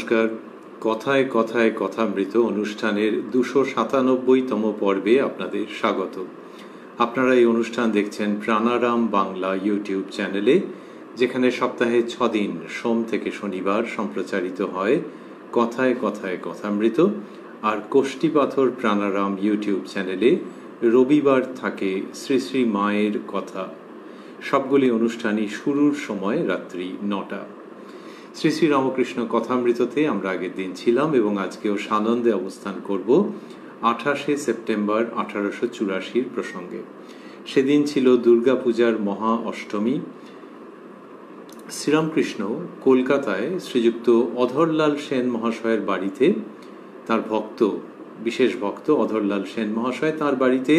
নমস্কার। কথায় কথায় কথামৃত অনুষ্ঠানের 297তম পর্বে আপনাদের স্বাগত। আপনারা এই অনুষ্ঠান দেখছেন প্রাণারাম বাংলা ইউটিউব চ্যানেলে, যেখানে সপ্তাহে 6 দিন সোম থেকে শনিবার সম্প্রচারিত হয় কথায় কথায় কথামৃত, আর কোষ্ঠীপাথর প্রাণারাম ইউটিউব চ্যানেলে রবিবার থাকে শ্রী শ্রী মায়ের কথা। সবগুলি অনুষ্ঠানই শুরুর সময় রাত্রি 9টা। শ্রী শ্রী রামকৃষ্ণ কথামৃততে আমরা আগের দিন ছিলাম এবং আজকেও সানন্দে অবস্থান করব 28শে সেপ্টেম্বর 1884 প্রসঙ্গে। সেদিন ছিল দুর্গাপূজার মহা অষ্টমী। শ্রীরামকৃষ্ণ কলকাতায় শ্রীযুক্ত অধরলাল সেন মহাশয়ের বাড়িতে, তার ভক্ত, বিশেষ ভক্ত অধরলাল সেন মহাশয় তার বাড়িতে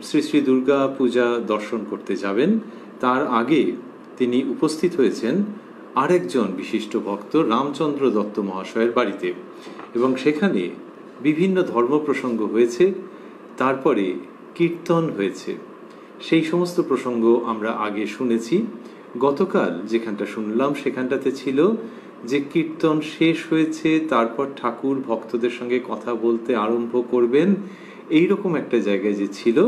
শ্রী শ্রী দুর্গা পূজা দর্শন করতে যাবেন। তার আগে তিনি উপস্থিত হয়েছেন আরেকজন বিশিষ্ট ভক্ত রামচন্দ্র দত্ত মহাশয়ের বাড়িতে, এবং সেখানে বিভিন্ন ধর্ম প্রসঙ্গ হয়েছে, তারপরে কীর্তন হয়েছে। সেই সমস্ত প্রসঙ্গ আমরা আগে শুনেছি। গতকাল যেখানটা শুনলাম সেখানটাতে ছিল যে কীর্তন শেষ হয়েছে, তারপর ঠাকুর ভক্তদের সঙ্গে কথা বলতে আরম্ভ করবেন, এইরকম একটা জায়গায় যে ছিল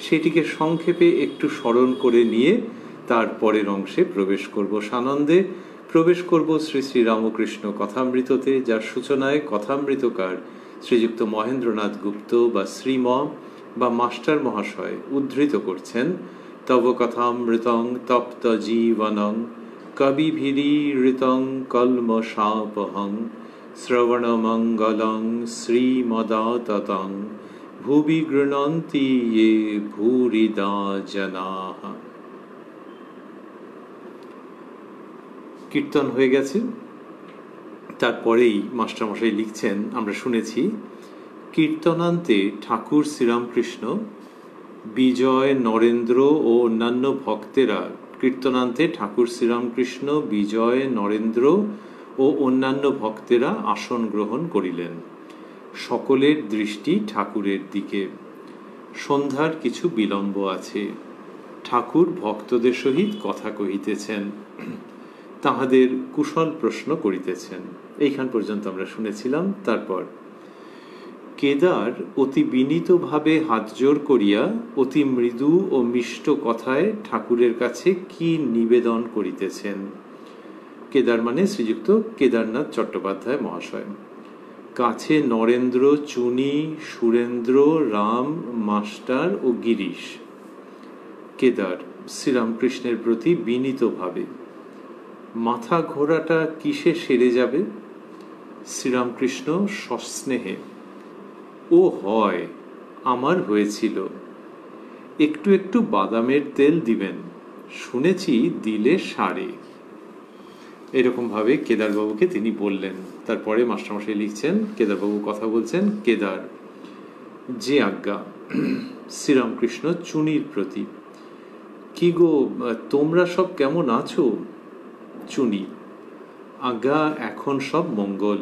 সেটিকে সংক্ষেপে একটু স্মরণ করে নিয়ে তার পরের অংশে প্রবেশ করব। সানন্দে প্রবেশ করব শ্রী শ্রী রামকৃষ্ণ কথামৃততে, যার সূচনায় কথামৃতকার শ্রীযুক্ত মহেন্দ্রনাথ গুপ্ত বা শ্রীম বা মাস্টার মহাশয় উদ্ধৃত করছেন, তব কথামৃতং তপ্ত জীবনং কবিভিরীৃতং কলমশাপহং শ্রবণমঙ্গলং শ্রীমদাততং ভুবি গৃণন্তি ये ভূরিদা জনাঃ। কীর্তন হয়ে গেছে, তারপরেই মাস্টারমশাই লিখছেন, আমরা শুনেছি, কীর্তনান্তে ঠাকুর শ্রীরামকৃষ্ণ, বিজয়, নরেন্দ্র ও অন্যান্য ভক্তেরা কীর্তনান্তে ঠাকুর শ্রীরামকৃষ্ণ, বিজয়, নরেন্দ্র ও অন্যান্য ভক্তেরা আসন গ্রহণ করিলেন। সকলের দৃষ্টি ঠাকুরের দিকে। সন্ধ্যার কিছু বিলম্ব আছে। ঠাকুর ভক্তদের সহিত কথা কহিতেছেন, তাহাদের কুশল প্রশ্ন করিতেছেন। এইখান পর্যন্ত আমরা শুনেছিলাম। তারপর কেদার অতি বিনীতভাবে হাত জোড় করিয়া অতি মৃদু ও মিষ্ট কথায় ঠাকুরের কাছে কি নিবেদন করিতেছেন। কেদার মানে শ্রীযুক্ত কেদারনাথ চট্টোপাধ্যায় মহাশয়। কাছে নরেন্দ্র, চুনি, সুরেন্দ্র, রাম, মাস্টার ও গিরিশ। কেদার শ্রীরামকৃষ্ণের প্রতি বিনীতভাবে। মাথা ঘোরাটা কিসে সেরে যাবে? শ্রীরামকৃষ্ণ সস্নেহে, ও হয়, আমার হয়েছিল, একটু একটু বাদামের তেল দিবেন, শুনেছি দিলে সারে। এরকম ভাবে কেদারবাবুকে তিনি বললেন। তারপরে মাস্টারমশাই লিখছেন, কেদারবাবু কথা বলছেন, কেদার, যে আজ্ঞা। শ্রীরামকৃষ্ণ চুনির প্রতি, কি গো, তোমরা সব কেমন আছো? চুনি, আজ্ঞা, এখন সব মঙ্গল।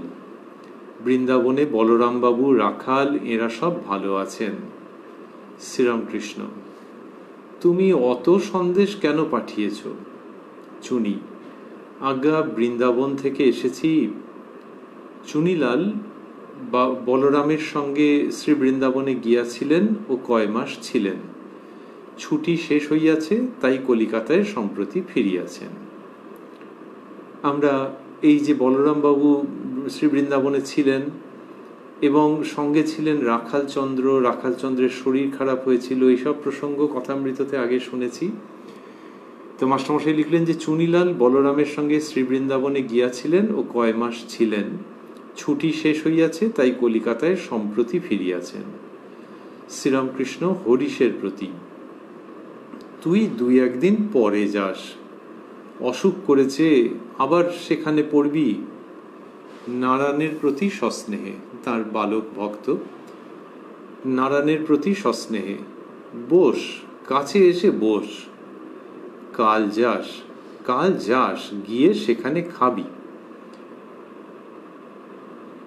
বৃন্দাবনে বলরামবাবু, রাখাল, এরা সব ভালো আছেন। শ্রীরামকৃষ্ণ, তুমি অত সন্দেশ কেন পাঠিয়েছ? চুনি, আজ্ঞা, বৃন্দাবন থেকে এসেছি। চুনিলাল বা বলরামের সঙ্গে শ্রী বৃন্দাবনে গিয়াছিলেন ও কয় মাস ছিলেন। ছুটি শেষ হইয়াছে, তাই কলিকাতায় সম্প্রতি ফিরিয়াছেন। আমরা এই যে বলরামবাবু শ্রী বৃন্দাবনে ছিলেন এবং সঙ্গে ছিলেন রাখালচন্দ্র, রাখালচন্দ্রের শরীর খারাপ হয়েছিল, এইসব প্রসঙ্গ কথামৃততে আগে শুনেছি। তো মাস্টারমশাই লিখলেন যে চুনিলাল বলরামের সঙ্গে শ্রী বৃন্দাবনে গিয়াছিলেন ও কয় মাস ছিলেন। ছুটি শেষ হইয়াছে, তাই কলিকাতায় সম্প্রতি ফিরিয়াছেন। শ্রীরামকৃষ্ণ হরিশের প্রতি, তুই 2-1 দিন পরে যাস, অসুখ করেছে, আবার সেখানে পড়বি। নারায়ণের প্রতি সস্নেহে, তার বালক ভক্ত, নারায়ণের প্রতি সস্নেহে, বস, কাছে এসে বস। কাল যাস, গিয়ে সেখানে খাবি।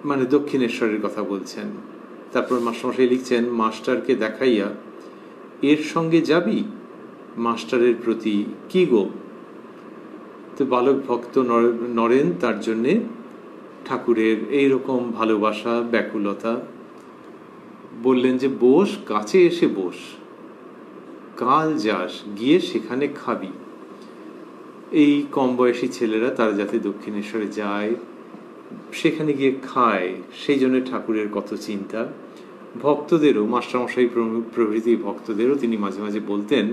মানে দক্ষিণেশ্বরের কথা বলছেন। তারপর মাস্টারমশাই লিখছেন, মাস্টারকে দেখাইয়া, এর সঙ্গে যাবি? মাস্টারের প্রতি, কি গো? তো বালক ভক্ত নরেন তার জন্যে ঠাকুরের এইরকম ভালোবাসা, ব্যাকুলতা। বললেন যে বস, কাছে এসে বস, কাল যাস, গিয়ে সেখানে খাবি। এই কম বয়সী ছেলেরা তারা যাতে দক্ষিণেশ্বরে যায়, সেখানে গিয়ে খায়, সেই জন্য ঠাকুরের কত চিন্তা। ভক্তদেরও, মাস্টারমশাই প্রভৃতি ভক্তদেরও তিনি মাঝে মাঝে বলতেন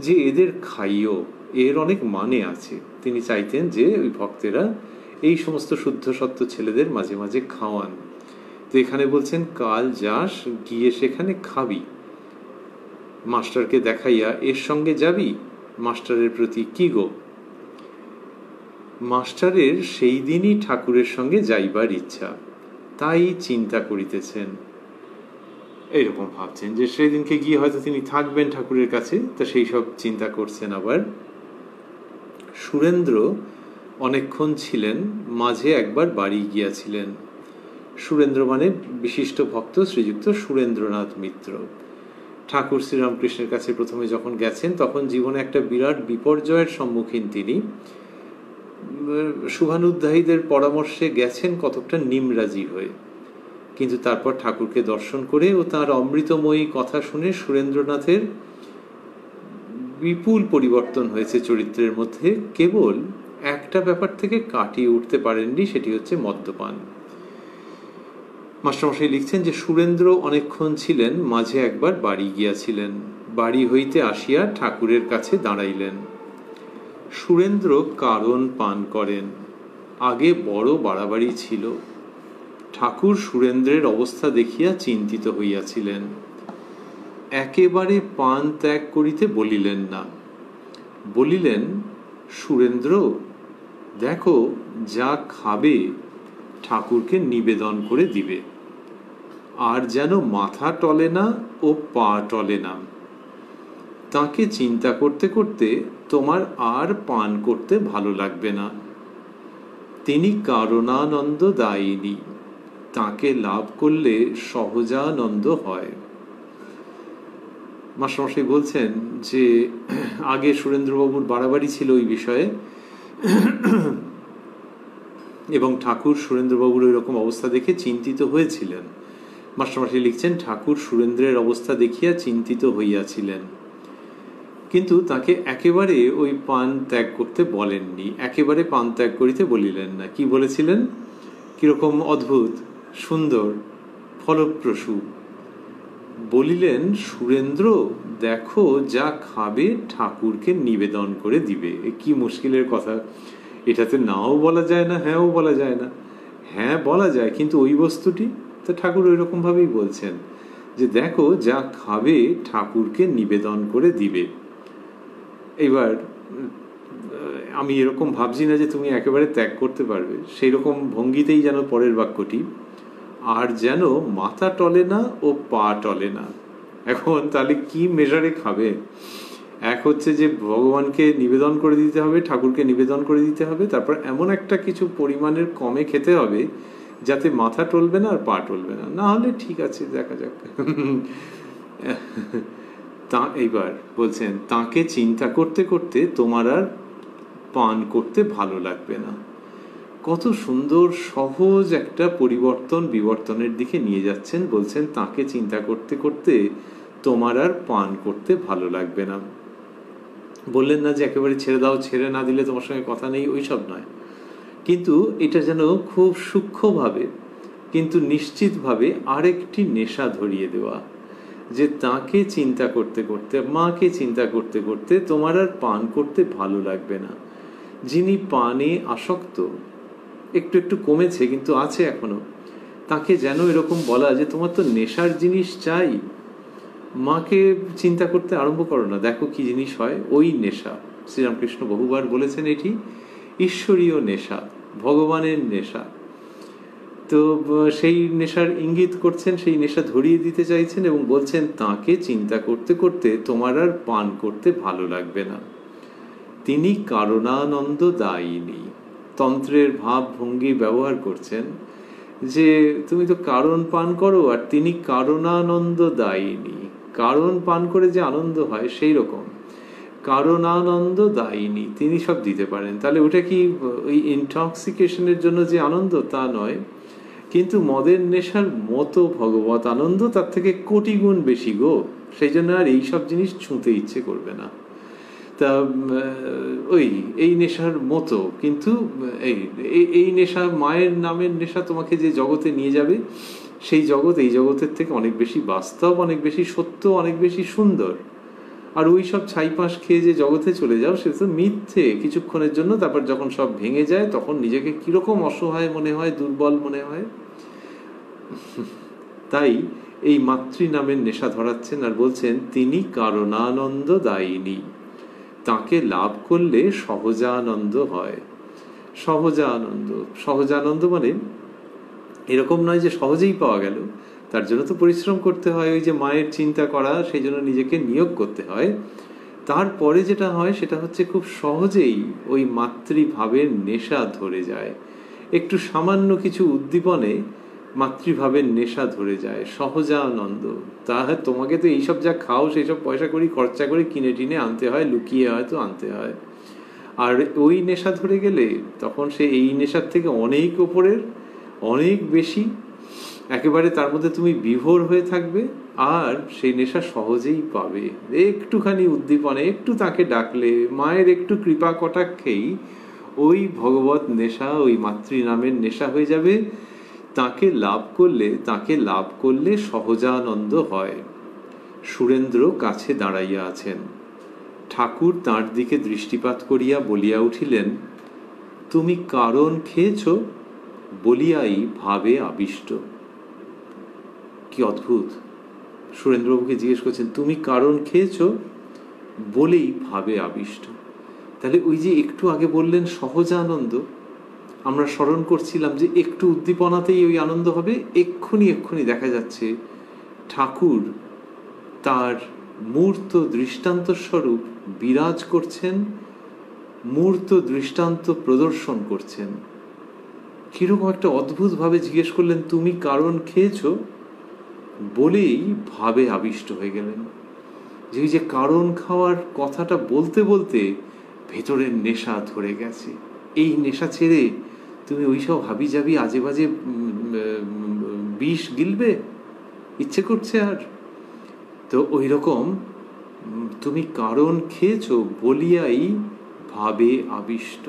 যে এদের খাইও, এর অনেক মানে আছে। তিনি চাইতেন যে ওই ভক্তেরা এই সমস্ত শুদ্ধ সত্য ছেলেদের মাঝে মাঝে খাওয়ান। তো এখানে বলছেন কাল যাস, গিয়ে সেখানে খাবি। মাস্টারকে দেখাইয়া এর সঙ্গে যাবি, মাস্টারের প্রতি কি গো? মাস্টারের সেই দিনই ঠাকুরের সঙ্গে যাইবার ইচ্ছা, তাই চিন্তা করিতেছেন। এইরকম ভাবছেন যে সেই দিনকে গিয়ে হয়তো তিনি থাকবেন ঠাকুরের কাছে, তা সেই সব চিন্তা করছেন। আবার সুরেন্দ্র অনেকক্ষণ ছিলেন, মাঝে একবার বাড়ি গিয়াছিলেন। সুরেন্দ্র মানে বিশিষ্ট ভক্ত শ্রীযুক্ত সুরেন্দ্রনাথ মিত্র। ঠাকুর শ্রীরামকৃষ্ণের কাছে প্রথমে যখন গেছেন তখন জীবনে একটা বিরাট বিপর্যয়ের সম্মুখীন তিনি। শুভানুধ্যায়ীদের পরামর্শে গেছেন কতকটা নিমরাজি হয়ে, কিন্তু তারপর ঠাকুরকে দর্শন করে ও তাঁর অমৃতময়ী কথা শুনে সুরেন্দ্রনাথের বিপুল পরিবর্তন হয়েছে চরিত্রের মধ্যে। কেবল একটা ব্যাপার থেকে কাটিয়ে উঠতে পারেননি, সেটি হচ্ছে মদ্যপান। মাস্টারমশাই লিখছেন যে সুরেন্দ্র অনেকক্ষণ ছিলেন, মাঝে একবার বাড়ি গিয়াছিলেন। বাড়ি হইতে আসিয়া ঠাকুরের কাছে দাঁড়াইলেন। সুরেন্দ্র কারণ পান করেন, আগে বড় বাড়াবাড়ি ছিল। ঠাকুর সুরেন্দ্রের অবস্থা দেখিয়া চিন্তিত হইয়াছিলেন। একেবারে পান ত্যাগ করিতে বলিলেন না, বলিলেন সুরেন্দ্র দেখো, যা খাবে ঠাকুরকে নিবেদন করে দিবে, আর যেন মাথা টলে না ও পা টলে না। তাকে চিন্তা করতে করতে তোমার আর পান করতে ভালো লাগবে না। তিনি কারণানন্দ দায়িনী, তাকে লাভ করলে সহজানন্দ হয়। মাস্টারমশাই বলছেন যে আগে সুরেন্দ্রবাবুর বাড়াবাড়ি ছিল ওই বিষয়ে, এবং ঠাকুর সুরেন্দ্রবাবুর ওইরকম অবস্থা দেখে চিন্তিত হয়েছিলেন। মাস্টারমশাই লিখছেন ঠাকুর সুরেন্দ্রের অবস্থা দেখিয়া চিন্তিত হইয়াছিলেন, কিন্তু তাকে একেবারে ওই পান ত্যাগ করতে বলেননি, একেবারে পান ত্যাগ করিতে বলিলেন না। কি বলেছিলেন? কিরকম অদ্ভুত, সুন্দর, ফলপ্রসূ। বলিলেন সুরেন্দ্র দেখো, যা খাবে ঠাকুরকে নিবেদন করে দিবে। কি মুশকিলের কথা! এটাতে নাও বলা যায় না, হ্যাঁও বলা যায় না। হ্যাঁ বলা যায়, কিন্তু ওই বস্তুটি তো ঠাকুর ওই রকম ভাবেই বলছেন যে দেখো, যা খাবে ঠাকুরকে নিবেদন করে দিবে। এবার আমি এরকম ভাবছি না যে তুমি একেবারে ত্যাগ করতে পারবে, সেই রকম ভঙ্গিতেই যেন পরের বাক্যটি, আর যেন মাথা টলে না ও পা টলে না। এখন তাহলে কি মেজারে খাবে? এক হচ্ছে যে ভগবানকে নিবেদন করে দিতে হবে, ঠাকুরকে নিবেদন করে দিতে হবে, তারপর এমন একটা কিছু পরিমাণের কমে খেতে হবে যাতে মাথা টলবে না আর পা টলবে না, না হলে ঠিক আছে, দেখা যাক। তা এইবার বলছেন তাকে চিন্তা করতে করতে তোমার আর পান করতে ভালো লাগবে না। কত সুন্দর সহজ একটা পরিবর্তন, বিবর্তনের দিকে নিয়ে যাচ্ছেন। বলছেন তাকে চিন্তা করতে করতে তোমার আর পান করতে ভালো লাগবে না। বললেন না যে একেবারে ছেড়ে দাও, ছেড়ে না দিলে তোমার সঙ্গে কথা নেই, ওইসব নয়, কিন্তু এটা যেন খুব সূক্ষ্মভাবে কিন্তু নিশ্চিতভাবে আরেকটি নেশা ধরিয়ে দেওয়া, যে তাকে চিন্তা করতে করতে, মাকে চিন্তা করতে করতে তোমার আর পান করতে ভালো লাগবে না। যিনি পানে আসক্ত, একটু একটু কমেছে কিন্তু আছে এখনো, তাকে যেন এরকম বলা যে তোমার তো নেশার জিনিস চাই, মাকে চিন্তা করতে আরম্ভ করো না, দেখো কি জিনিস হয় ওই নেশা। শ্রীরামকৃষ্ণ বহুবার বলেছেন এটি ঈশ্বরীয় নেশা, ভগবানের নেশা। তো সেই নেশার ইঙ্গিত করছেন, সেই নেশা ধরিয়ে দিতে চাইছেন এবং বলছেন তাকে চিন্তা করতে করতে তোমার আর পান করতে ভালো লাগবে না। তিনি কারণানন্দ দায়িনী। তন্ত্রের ভাব ভঙ্গি ব্যবহার করছেন যে তুমি তো কারণ পান করো আর তিনি কারণানন্দ দায়িনী। কারণ পান করে যে আনন্দ হয় সেই রকম, কারণানন্দ দায়িনী, তিনি সব দিতে পারেন। তাহলে ওটা কি ওই ইনটক্সিকেশনের জন্য যে আনন্দ তা নয়, কিন্তু মদের নেশার মতো ভগবত আনন্দ তার থেকে কোটি গুণ বেশি গো। সেই জন্য আর এইসব জিনিস ছুঁতে ইচ্ছে করবে না। তা এই নেশার মতো, কিন্তু এই নেশা, মায়ের নামের নেশা তোমাকে যে জগতে নিয়ে যাবে, সেই জগৎ এই জগতের থেকে অনেক বেশি বাস্তব, অনেক বেশি সত্য, অনেক বেশি সুন্দর। আর ওই সব ছাইপাঁশ খেয়ে যে জগতে চলে যাও, সেটা তো মিথ্যে কিছুক্ষণের জন্য। তারপর যখন সব ভেঙে যায়, তখন নিজেকে কিরকম অসহায় মনে হয়, দুর্বল মনে হয়। তাই এই মাতৃ নামের নেশা ধরাচ্ছেন আর বলছেন তিনি কারণানন্দ দায়িনী, তাকে লাভ করলে সহজানন্দ হয়। সহজানন্দ, সহজানন্দ মানে এরকম নয় যে সহজেই পাওয়া গেল, তার জন্য তো পরিশ্রম করতে হয়, ওই যে মায়ের চিন্তা করা, সেই জন্য নিজেকে নিয়োগ করতে হয়। তারপরে যেটা হয় সেটা হচ্ছে খুব সহজেই ওই মাতৃভাবের নেশা ধরে যায়। একটু সামান্য কিছু উদ্দীপনে মাতৃভাবের নেশা ধরে যায়, সহজানন্দ। তা তোমাকে তো এইসব যা খাও সেই সব পয়সা করি খরচা করে কিনে টিনে আনতে হয়, লুকিয়ে হয়তো আনতে হয়। আর ওই নেশা ধরে গেলে তখন সে এই নেশার থেকে অনেক ওপরের, অনেক বেশি, একেবারে তার মধ্যে তুমি বিভোর হয়ে থাকবে। আর সেই নেশা সহজেই পাবে, একটুখানি উদ্দীপনে, একটু তাকে ডাকলে, মায়ের একটু কৃপা কটাক্ষেই ওই ভগবত নেশা, ওই মাতৃ নামের নেশা হয়ে যাবে। তাকে লাভ করলে সহজানন্দ হয়। সুরেন্দ্র কাছে দাঁড়াইয়া আছেন। ঠাকুর তাঁর দিকে দৃষ্টিপাত করিয়া বলিয়া উঠিলেন, তুমি কারণ খেয়েছ বলিয়াই ভাবে আবিষ্ট। কি অদ্ভুত! সুরেন্দ্রবাবুকে জিজ্ঞেস করছেন তুমি কারণ খেয়েছ বলেই ভাবে আবিষ্ট। তাহলে ওই যে একটু আগে বললেন সহজানন্দ, আমরা স্মরণ করছিলাম যে একটু উদ্দীপনাতেই ওই আনন্দ হবে। এক্ষুনি দেখা যাচ্ছে ঠাকুর তার মূর্ত দৃষ্টান্ত স্বরূপ বিরাজ করছেন, মূর্ত দৃষ্টান্ত প্রদর্শন করছেন। কিরকম একটা অদ্ভুত ভাবে জিজ্ঞেস করলেন তুমি কারণ খেয়েছ বলেই ভাবে আবিষ্ট হয়ে গেলেন। যে কারণ খাওয়ার কথাটা বলতে বলতে ভেতরের নেশা ধরে গেছে। এই নেশা ছেড়ে তুমি ওইসব হাবি যাবি আজে বাজে বিষ গিলবে ইচ্ছে করছে আর? তো ওই রকম তুমি কারণ খেয়েছ বলিয়াই ভাবে আবিষ্ট।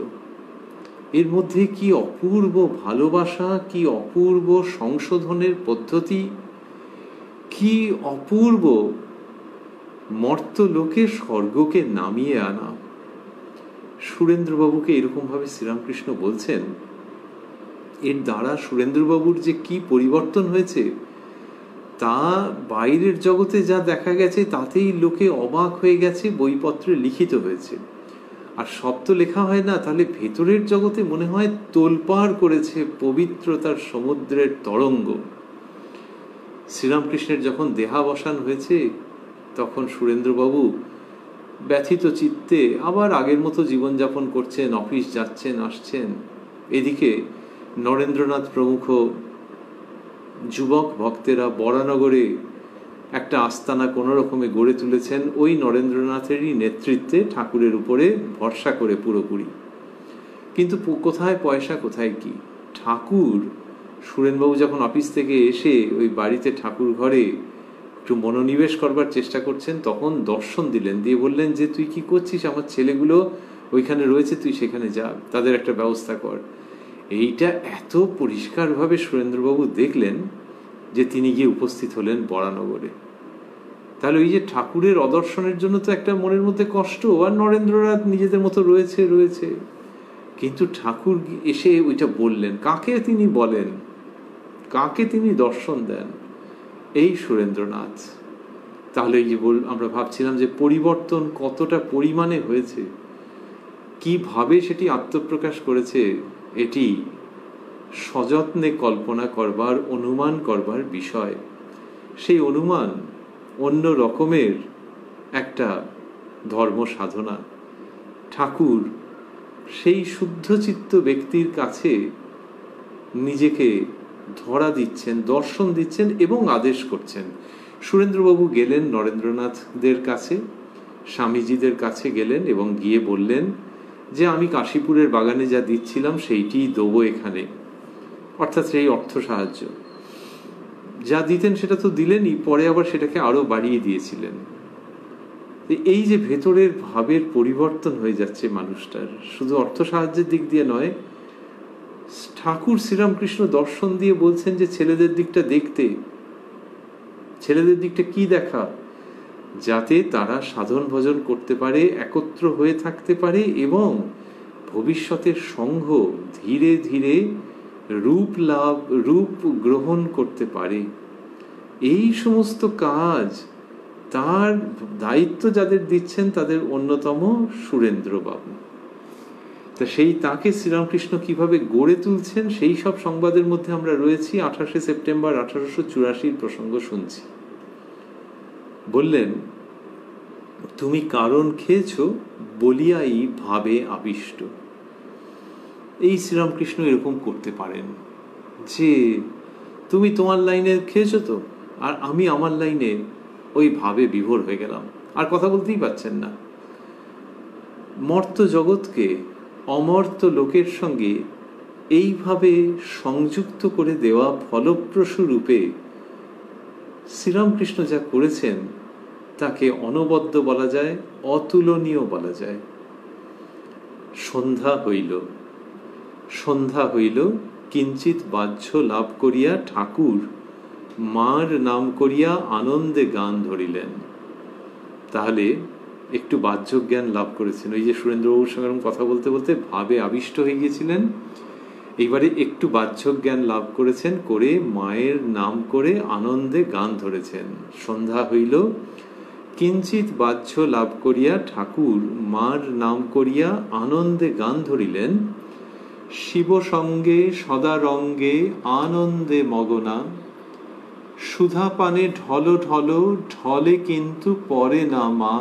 এর মধ্যে কি অপূর্ব ভালোবাসা, কি অপূর্ব সংশোধনের পদ্ধতি, কি অপূর্ব মর্তলোকে স্বর্গকে নামিয়ে আনা। সুরেন্দ্রবাবুকে এরকমভাবে শ্রীরামকৃষ্ণ বলছেন, এর দ্বারা সুরেন্দ্রবাবুর যে কি পরিবর্তন হয়েছে তা বাইরের জগতে যা দেখা গেছে তাতেই লোকে অবাক হয়ে গেছে, বইপত্রে লিখিত হয়েছে। আর সব তো লেখা হয় না, তাহলে ভেতরের জগতে মনে হয় তোলপাড় করেছে পবিত্রতার সমুদ্রের তরঙ্গ। শ্রীরামকৃষ্ণের যখন দেহাবসান হয়েছে তখন সুরেন্দ্রবাবু ব্যথিত চিত্তে আবার আগের মতো জীবনযাপন করছেন, অফিস যাচ্ছেন আসছেন। এদিকে নরেন্দ্রনাথ প্রমুখ যুবক ভক্তেরা বরানগরে একটা আস্তানা কোনো রকমে গড়ে তুলেছেন, ওই নরেন্দ্রনাথেরই নেতৃত্বে, ঠাকুরের উপরে ভরসা করে পুরোপুরি। কিন্তু কোথায় পয়সা, কোথায় কি? ঠাকুর, সুরেনবাবু যখন অফিস থেকে এসে ওই বাড়িতে ঠাকুর ঘরে একটু মনোনিবেশ করবার চেষ্টা করছেন, তখন দর্শন দিলেন, দিয়ে বললেন যে তুই কি করছিস, আমার ছেলেগুলো ওইখানে রয়েছে, তুই সেখানে যা, তাদের একটা ব্যবস্থা কর। এইটা এত পরিষ্কারভাবে সুরেন্দ্রবাবু দেখলেন যে তিনি গিয়ে উপস্থিত হলেন বরানগরে। তাহলে ওই যে ঠাকুরের অদর্শনের জন্য তো একটা মনের মধ্যে কষ্ট, আর নরেন্দ্রনাথ নিজেদের মতো রয়েছে, কিন্তু ঠাকুর এসে ওইটা বললেন। কাকে তিনি বলেন, কাকে তিনি দর্শন দেন? এই সুরেন্দ্রনাথ। তাহলে এই যে আমরা ভাবছিলাম যে পরিবর্তন কতটা পরিমাণে হয়েছে, কিভাবে সেটি আত্মপ্রকাশ করেছে, এটি সযত্নে কল্পনা করবার, অনুমান করবার বিষয়। সেই অনুমান অন্য রকমের একটা ধর্ম সাধনা। ঠাকুর সেই শুদ্ধচিত্ত ব্যক্তির কাছে নিজেকে ধরা দিচ্ছেন, দর্শন দিচ্ছেন এবং আদেশ করছেন। সুরেন্দ্রবাবু গেলেন নরেন্দ্রনাথদের কাছে, স্বামীজিদের কাছে গেলেন এবং গিয়ে বললেন যে আমি কাশীপুরের বাগানে যা দিচ্ছিলাম সেইটি দেবো এখানে, অর্থাৎ সেই অর্থ সাহায্য যা দিতেন সেটা তো দিলেনই, পরে আবার সেটাকে আরো বাড়িয়ে দিয়েছিলেন। এই যে ভেতরের ভাবের পরিবর্তন হয়ে যাচ্ছে মানুষটার, শুধু অর্থ সাহায্যের দিক দিয়ে নয়, ঠাকুর শ্রীরামকৃষ্ণ দর্শন দিয়ে বলছেন যে ছেলেদের দিকটা দেখতে। ছেলেদের দিকটা কি দেখা? যাতে তারা সাধন ভজন করতে পারে, একত্র হয়ে থাকতে পারে এবং ভবিষ্যতের সংঘ ধীরে ধীরে রূপ গ্রহণ করতে পারে। এই সমস্ত কাজ তার দায়িত্ব যাদের দিচ্ছেন তাদের অন্যতম সুরেন্দ্রবাবু। তা সেই তাকে শ্রীরামকৃষ্ণ কিভাবে গড়ে তুলছেন সেই সব সংবাদের মধ্যে আমরা রয়েছি। 28 সেপ্টেম্বর 1884 প্রসঙ্গ শুনছি। বললেন, তুমি কারণ খেয়েছ বলিয়াই ভাবে আবিষ্ট। এই শ্রীরামকৃষ্ণ এরকম করতে পারেন যে তুমি তোমার লাইনে খেয়েছো তো, আর আমি আমার লাইনে ওই ভাবে বিভোর হয়ে গেলাম, আর কথা বলতেই পারছেন না। মর্ত জগৎকে অমর্ত লোকের সঙ্গে এইভাবে সংযুক্ত করে দেওয়া ফলপ্রসূ রূপে শ্রীরামকৃষ্ণ যা করেছেন তাকে অনবদ্য বলা যায়, অতুলনীয় বলা যায়। সন্ধ্যা হইল কিঞ্চিত বাহ্য লাভ করিয়া ঠাকুর মার নাম করিয়া আনন্দে গান ধরিলেন। তাহলে একটু বাহ্য জ্ঞান লাভ করেছেন। ওই যে সুরেন্দ্রবাবুর সঙ্গে কথা বলতে বলতে ভাবে আবিষ্ট হয়ে গিয়েছিলেন, এইবারে একটু বাহ্য জ্ঞান লাভ করেছেন, করে মায়ের নাম করে আনন্দে গান ধরেছেন। সন্ধ্যা হইল কিঞ্চিত বাহ্য লাভ করিয়া ঠাকুর মার নাম করিয়া আনন্দে গান ধরিলেন। শিব সঙ্গে সদা রঙ্গে আনন্দে মগনা, সুধা পানে ঢল ঢল ঢলে কিন্তু পরে না মা,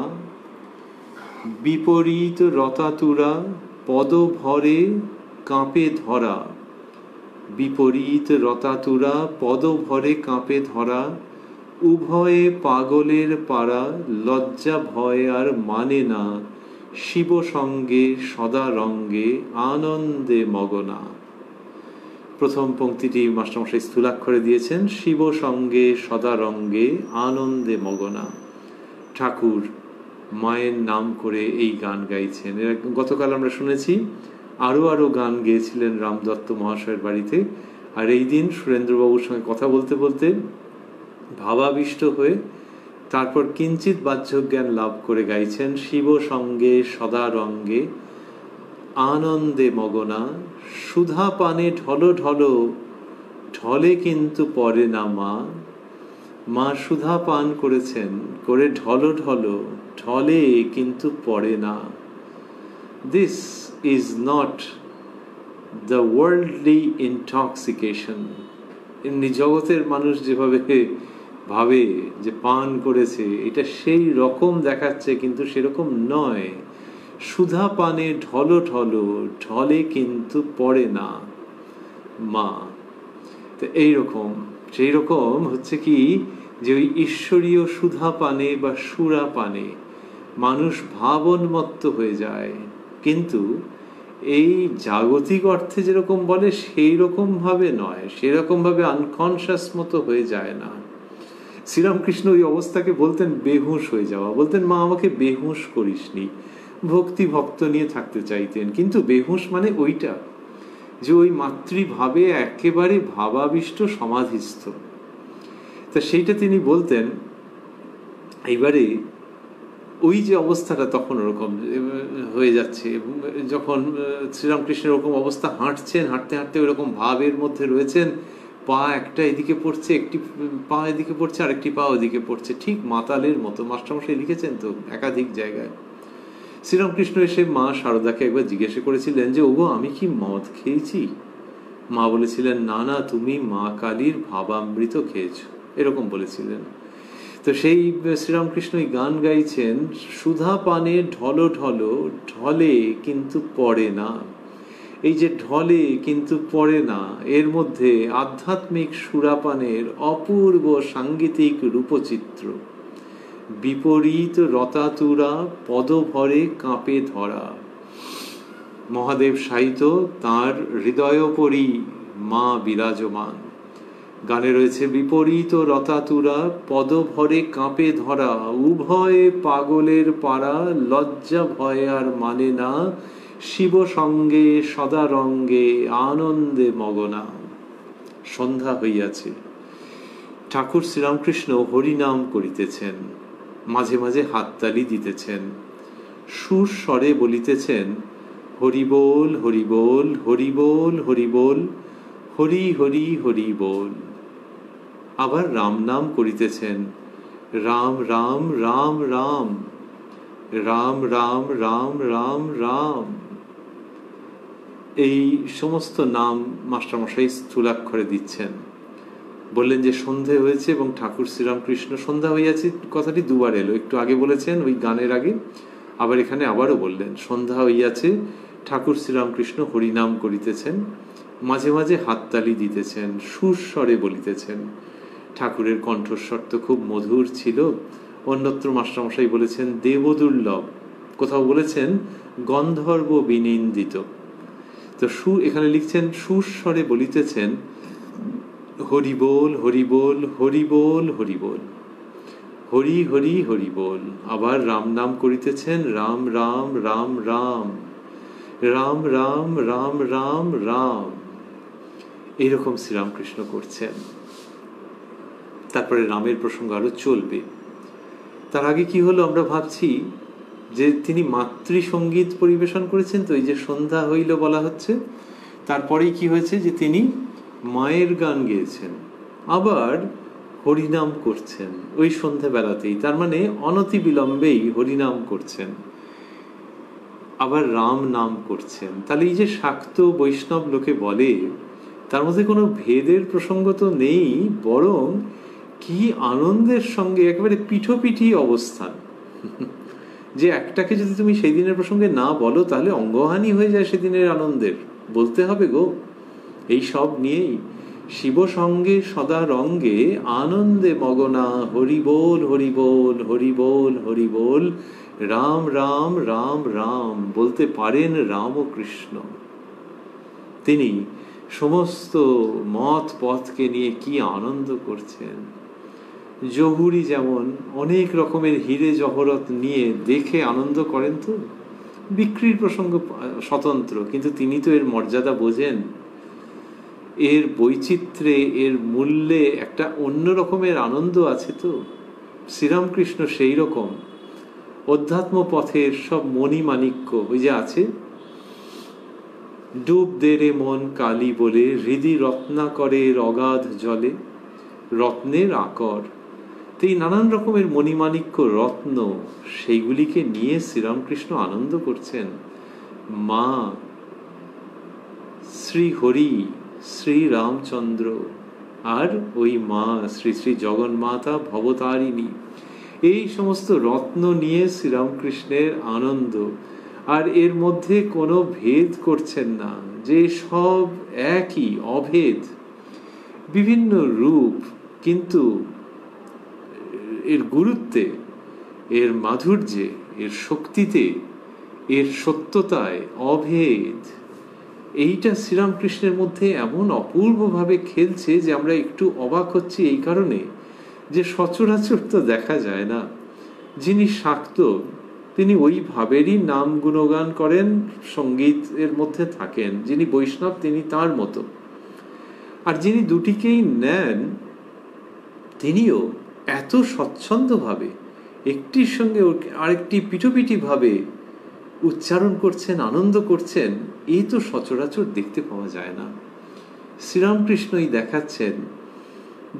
বিপরীত রতাতুরা পদ ভরে কাঁপে ধরা, বিপরীত রতাতুরা পদ ভরে কাঁপে ধরা, উভয়ে পাগলের পাড়া লজ্জা ভয় আর মানে না, শিব সঙ্গে সদা রঙ্গে আনন্দে মগনা। প্রথম পংক্তিটি মাস্টারমশাই স্থূলাক্ষরে দিয়েছেন, শিব সঙ্গে সদা রঙ্গে আনন্দে মগনা। ঠাকুর মায়ের নাম করে এই গান গাইছেন। গতকাল আমরা শুনেছি আরো গান গেয়েছিলেন রামদত্ত মহাশয়ের বাড়িতে। আর এই দিন সুরেন্দ্রবাবুর সঙ্গে কথা বলতে বলতে ভাবাবিষ্ট হয়ে তারপর কিঞ্চিত বাহ্য জ্ঞান লাভ করে গাইছেন, শিব সঙ্গে সদা রঙ্গে আনন্দে মগনা, সুধা পানে ঢল ঢল ঢলে কিন্তু পরে না মা। মা সুধা পান করেছেন, করে ঢল ঢল ঢলে কিন্তু পড়ে না। This is not the worldly intoxication. এমনি জগতের মানুষ যেভাবে ভাবে যে পান করেছে, এটা সেই রকম দেখাচ্ছে, কিন্তু সেরকম নয়। সুধা পানে ঢল ঢল ঢলে কিন্তু পড়ে না মা। তো এইরকম সেই রকম হচ্ছে কি যে ওই ঈশ্বরীয় সুধা পানে বা সুরা পানে মানুষ ভাবন্মত্ত হয়ে যায়, কিন্তু এই জাগতিক অর্থে যেরকম বলে সেই রকম ভাবে নয়, সেরকম ভাবে আনকনশাস মতো হয়ে যায় না। শ্রীরামকৃষ্ণ ওই অবস্থাকে বলতেন বেহুশ হয়ে যাওয়া, বলতেন মা আমাকে বেহুশ করিসনি। ভক্তি ভক্ত নিয়ে থাকতে চাইতেন, কিন্তু বেহুশ মানে ওইটা যে ওই মাতৃভাবে একেবারে ভাবাবিষ্ট সমাধিস্থ। তা সেইটা তিনি বলতেন। এইবারে ওই যে অবস্থাটা তখন ওরকম হয়ে যাচ্ছে, যখন শ্রীরামকৃষ্ণের ওরকম অবস্থা, হাঁটছেন, হাঁটতে হাঁটতে ওইরকম ভাবের মধ্যে রয়েছেন, পা একটা এদিকে পড়ছে, একটি পা এদিকে পড়ছে, আরেকটি পা ওদিকে পড়ছে, ঠিক মাতালের মতো। মাস্টারমশাই লিখেছেন তো একাধিক জায়গায়। শ্রীরামকৃষ্ণ এসে মা শারদাকে একবার জিজ্ঞাসা করেছিলেন যে ওগো আমি কি মদ খেয়েছি? মা বলেছিলেন না না, তুমি মা কালীর ভাবামৃত খেয়েছ, এরকম বলেছিলেন। তো সেই শ্রীরামকৃষ্ণ গান গাইছেন, সুধা পানে ঢল ঢল ঢলে কিন্তু পড়ে না। এই যে ঢলে কিন্তু পড়ে না, এর মধ্যে আধ্যাত্মিক সুরাপানের অপূর্ব সাংগীতিক রূপচিত্র। বিপরীত রতাতুরা পদভরে কাঁপে ধরা। মহাদেব সাহিত্য তাঁর হৃদয়োপরি মা বিরাজমান। গানে রয়েছে বিপরীত রতাতুরা পদভরে কাঁপে ধরা, উভয়ে পাগলের পাড়া, লজ্জা ভয় আর মানে না, শিব সঙ্গে সদা রঙ্গে আনন্দে মগনা। সন্ধ্যা হইয়াছে, ঠাকুর শ্রীরামকৃষ্ণ হরিনাম করিতেছেন, মাঝে মাঝে হাততালি দিতেছেন, সুর স্বরে বলিতেছেন হরি বল হরি বল, হরি বল হরি বল, হরি হরি হরি বল। আবার রাম নাম করিতেছেন, রাম রাম রাম রাম, রাম রাম রাম রাম রাম। এই সমস্ত নাম মাস্টারমশাই স্থূলাক্ষরে দিচ্ছেন। বললেন যে সন্ধে হয়েছে এবং ঠাকুর শ্রীরামকৃষ্ণ, সন্ধ্যা হইয়াছে কথাটি দুবার এলো, একটু আগে বলেছেন ওই গানের আগে, আবার এখানে আবারও বললেন সন্ধ্যা হইয়াছে, ঠাকুর শ্রীরামকৃষ্ণ হরিনাম করিতেছেন, মাঝে মাঝে হাততালি দিতেছেন, সুস্বরে বলিতেছেন। ঠাকুরের কণ্ঠস্বর তো খুব মধুর ছিল। অন্যত্র মাস্টারমশাই বলেছেন দেবদুর্লভ, কোথাও বলেছেন গন্ধর্ব বিনিন্দিত। তো এখানে লিখছেন সুস্বরে বলিতেছেন হরি বল হরি বল, হরি বল হরি বল, হরি হরি হরি বল। আবার রাম নাম করিতেছেন, রাম রাম রাম রাম, রাম রাম রাম রাম রাম। এইরকম শ্রীরামকৃষ্ণ করছেন। তারপরে রামের প্রসঙ্গ আরো চলবে। তার আগে কি হলো আমরা ভাবছি যে তিনি মাতৃসঙ্গীত পরিবেশন করেছেন, তো এই যে সন্ধ্যা হইল বলা হচ্ছে, তারপরেই কি হয়েছে যে তিনি মায়ের গান গেয়েছেন, আবার হরিনাম করছেন ওই সন্ধ্যাবেলাতেই, তার মানে অনতি বিলম্বেই হরিনাম করছেন, আবার রাম নাম করছেন। তাহলে এই যে শাক্ত বৈষ্ণব লোকে বলে, তার মধ্যে কোনো ভেদের প্রসঙ্গ তো নেই, বরং কি আনন্দের সঙ্গে একেবারে পিঠোপিঠি অবস্থান। যে একটাকে যদি তুমি সেই দিনের প্রসঙ্গে না বলো তাহলে অঙ্গহানি হয়ে যায় সেদিনের আনন্দের, বলতে হবে গো। এই সব নিয়েই শিব সঙ্গে সদা রঙ্গে আনন্দে মগনা, হরি বল হরি বল, হরি বল হরি বল, রাম রাম রাম রাম। বলতে পারেন রাম ও কৃষ্ণ। তিনি সমস্ত মত পথকে নিয়ে কি আনন্দ করছেন। জহুরি যেমন অনেক রকমের হিরে জহরত নিয়ে দেখে আনন্দ করেন, তো বিক্রির প্রসঙ্গ স্বতন্ত্র, কিন্তু তিনি তো এর মর্যাদা বোঝেন, এর বৈচিত্র্যে এর মূল্যে একটা অন্য রকমের আনন্দ আছে। তো শ্রীরামকৃষ্ণ সেই রকম অধ্যাত্ম পথের সব মণিমাণিক্য ওই যে আছে, ডুব দে রে মন কালী বলে, হৃদি রত্নাকরের অগাধ জলে, রত্নের আকর। তো এই নানান রকমের মণিমাণিক্য রত্ন, সেইগুলিকে নিয়ে শ্রীরামকৃষ্ণ আনন্দ করছেন। মা শ্রী হরি, শ্রী রামচন্দ্র, আর ওই মা শ্রী শ্রী জগন্মাতা ভবতারিণী, এই সমস্ত রত্ন নিয়ে শ্রীরামকৃষ্ণের আনন্দ। আর এর মধ্যে কোনো ভেদ করছেন না, যে সব একই, অভেদ, বিভিন্ন রূপ, কিন্তু এর গুরুত্বে, এর মাধুর্যে, এর শক্তিতে, এর সত্যতায় অভেদ। এইটা শ্রীরামকৃষ্ণের মধ্যে এমন অপূর্বভাবে খেলছে যে আমরা একটু অবাক হচ্ছি এই কারণে যে সচরাচর তো দেখা যায় না। যিনি শাক্ত তিনি ওই ভাবেরই নাম গুণগান করেন, সঙ্গীতের মধ্যে থাকেন। যিনি বৈষ্ণব তিনি তার মতো। আর যিনি দুটিকেই নেন তিনিও এত স্বচ্ছন্দভাবে একটির সঙ্গে আরেকটি পিঠোপিঠি ভাবে উচ্চারণ করছেন, আনন্দ করছেন, এই তো সচরাচর দেখতে পাওয়া যায় না। শ্রীরামকৃষ্ণই দেখাচ্ছেন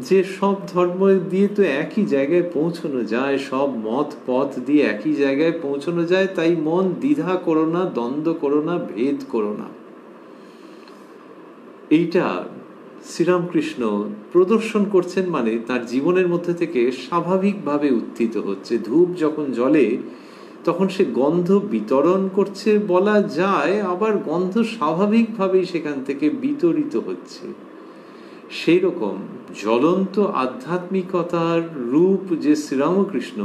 যে সব ধর্ম দিয়ে তো একই জায়গায় পৌঁছানো যায়, সব মত পথ দিয়ে একই জায়গায় পৌঁছানো যায়, তাই মন দ্বিধা করো না, দ্বন্দ্ব করো না, ভেদ করো না। এইটা শ্রীরামকৃষ্ণ প্রদর্শন করছেন, মানে তার জীবনের মধ্যে থেকে স্বাভাবিকভাবে উত্থিত হচ্ছে। ধূপ যখন জ্বলে তখন সে গন্ধ বিতরণ করছে বলা যায়, আবার গন্ধ স্বাভাবিকভাবেই সেখান থেকে বিতরিত হচ্ছে। সেই রকম জ্বলন্ত আধ্যাত্মিকতার রূপ যে শ্রীরামকৃষ্ণ,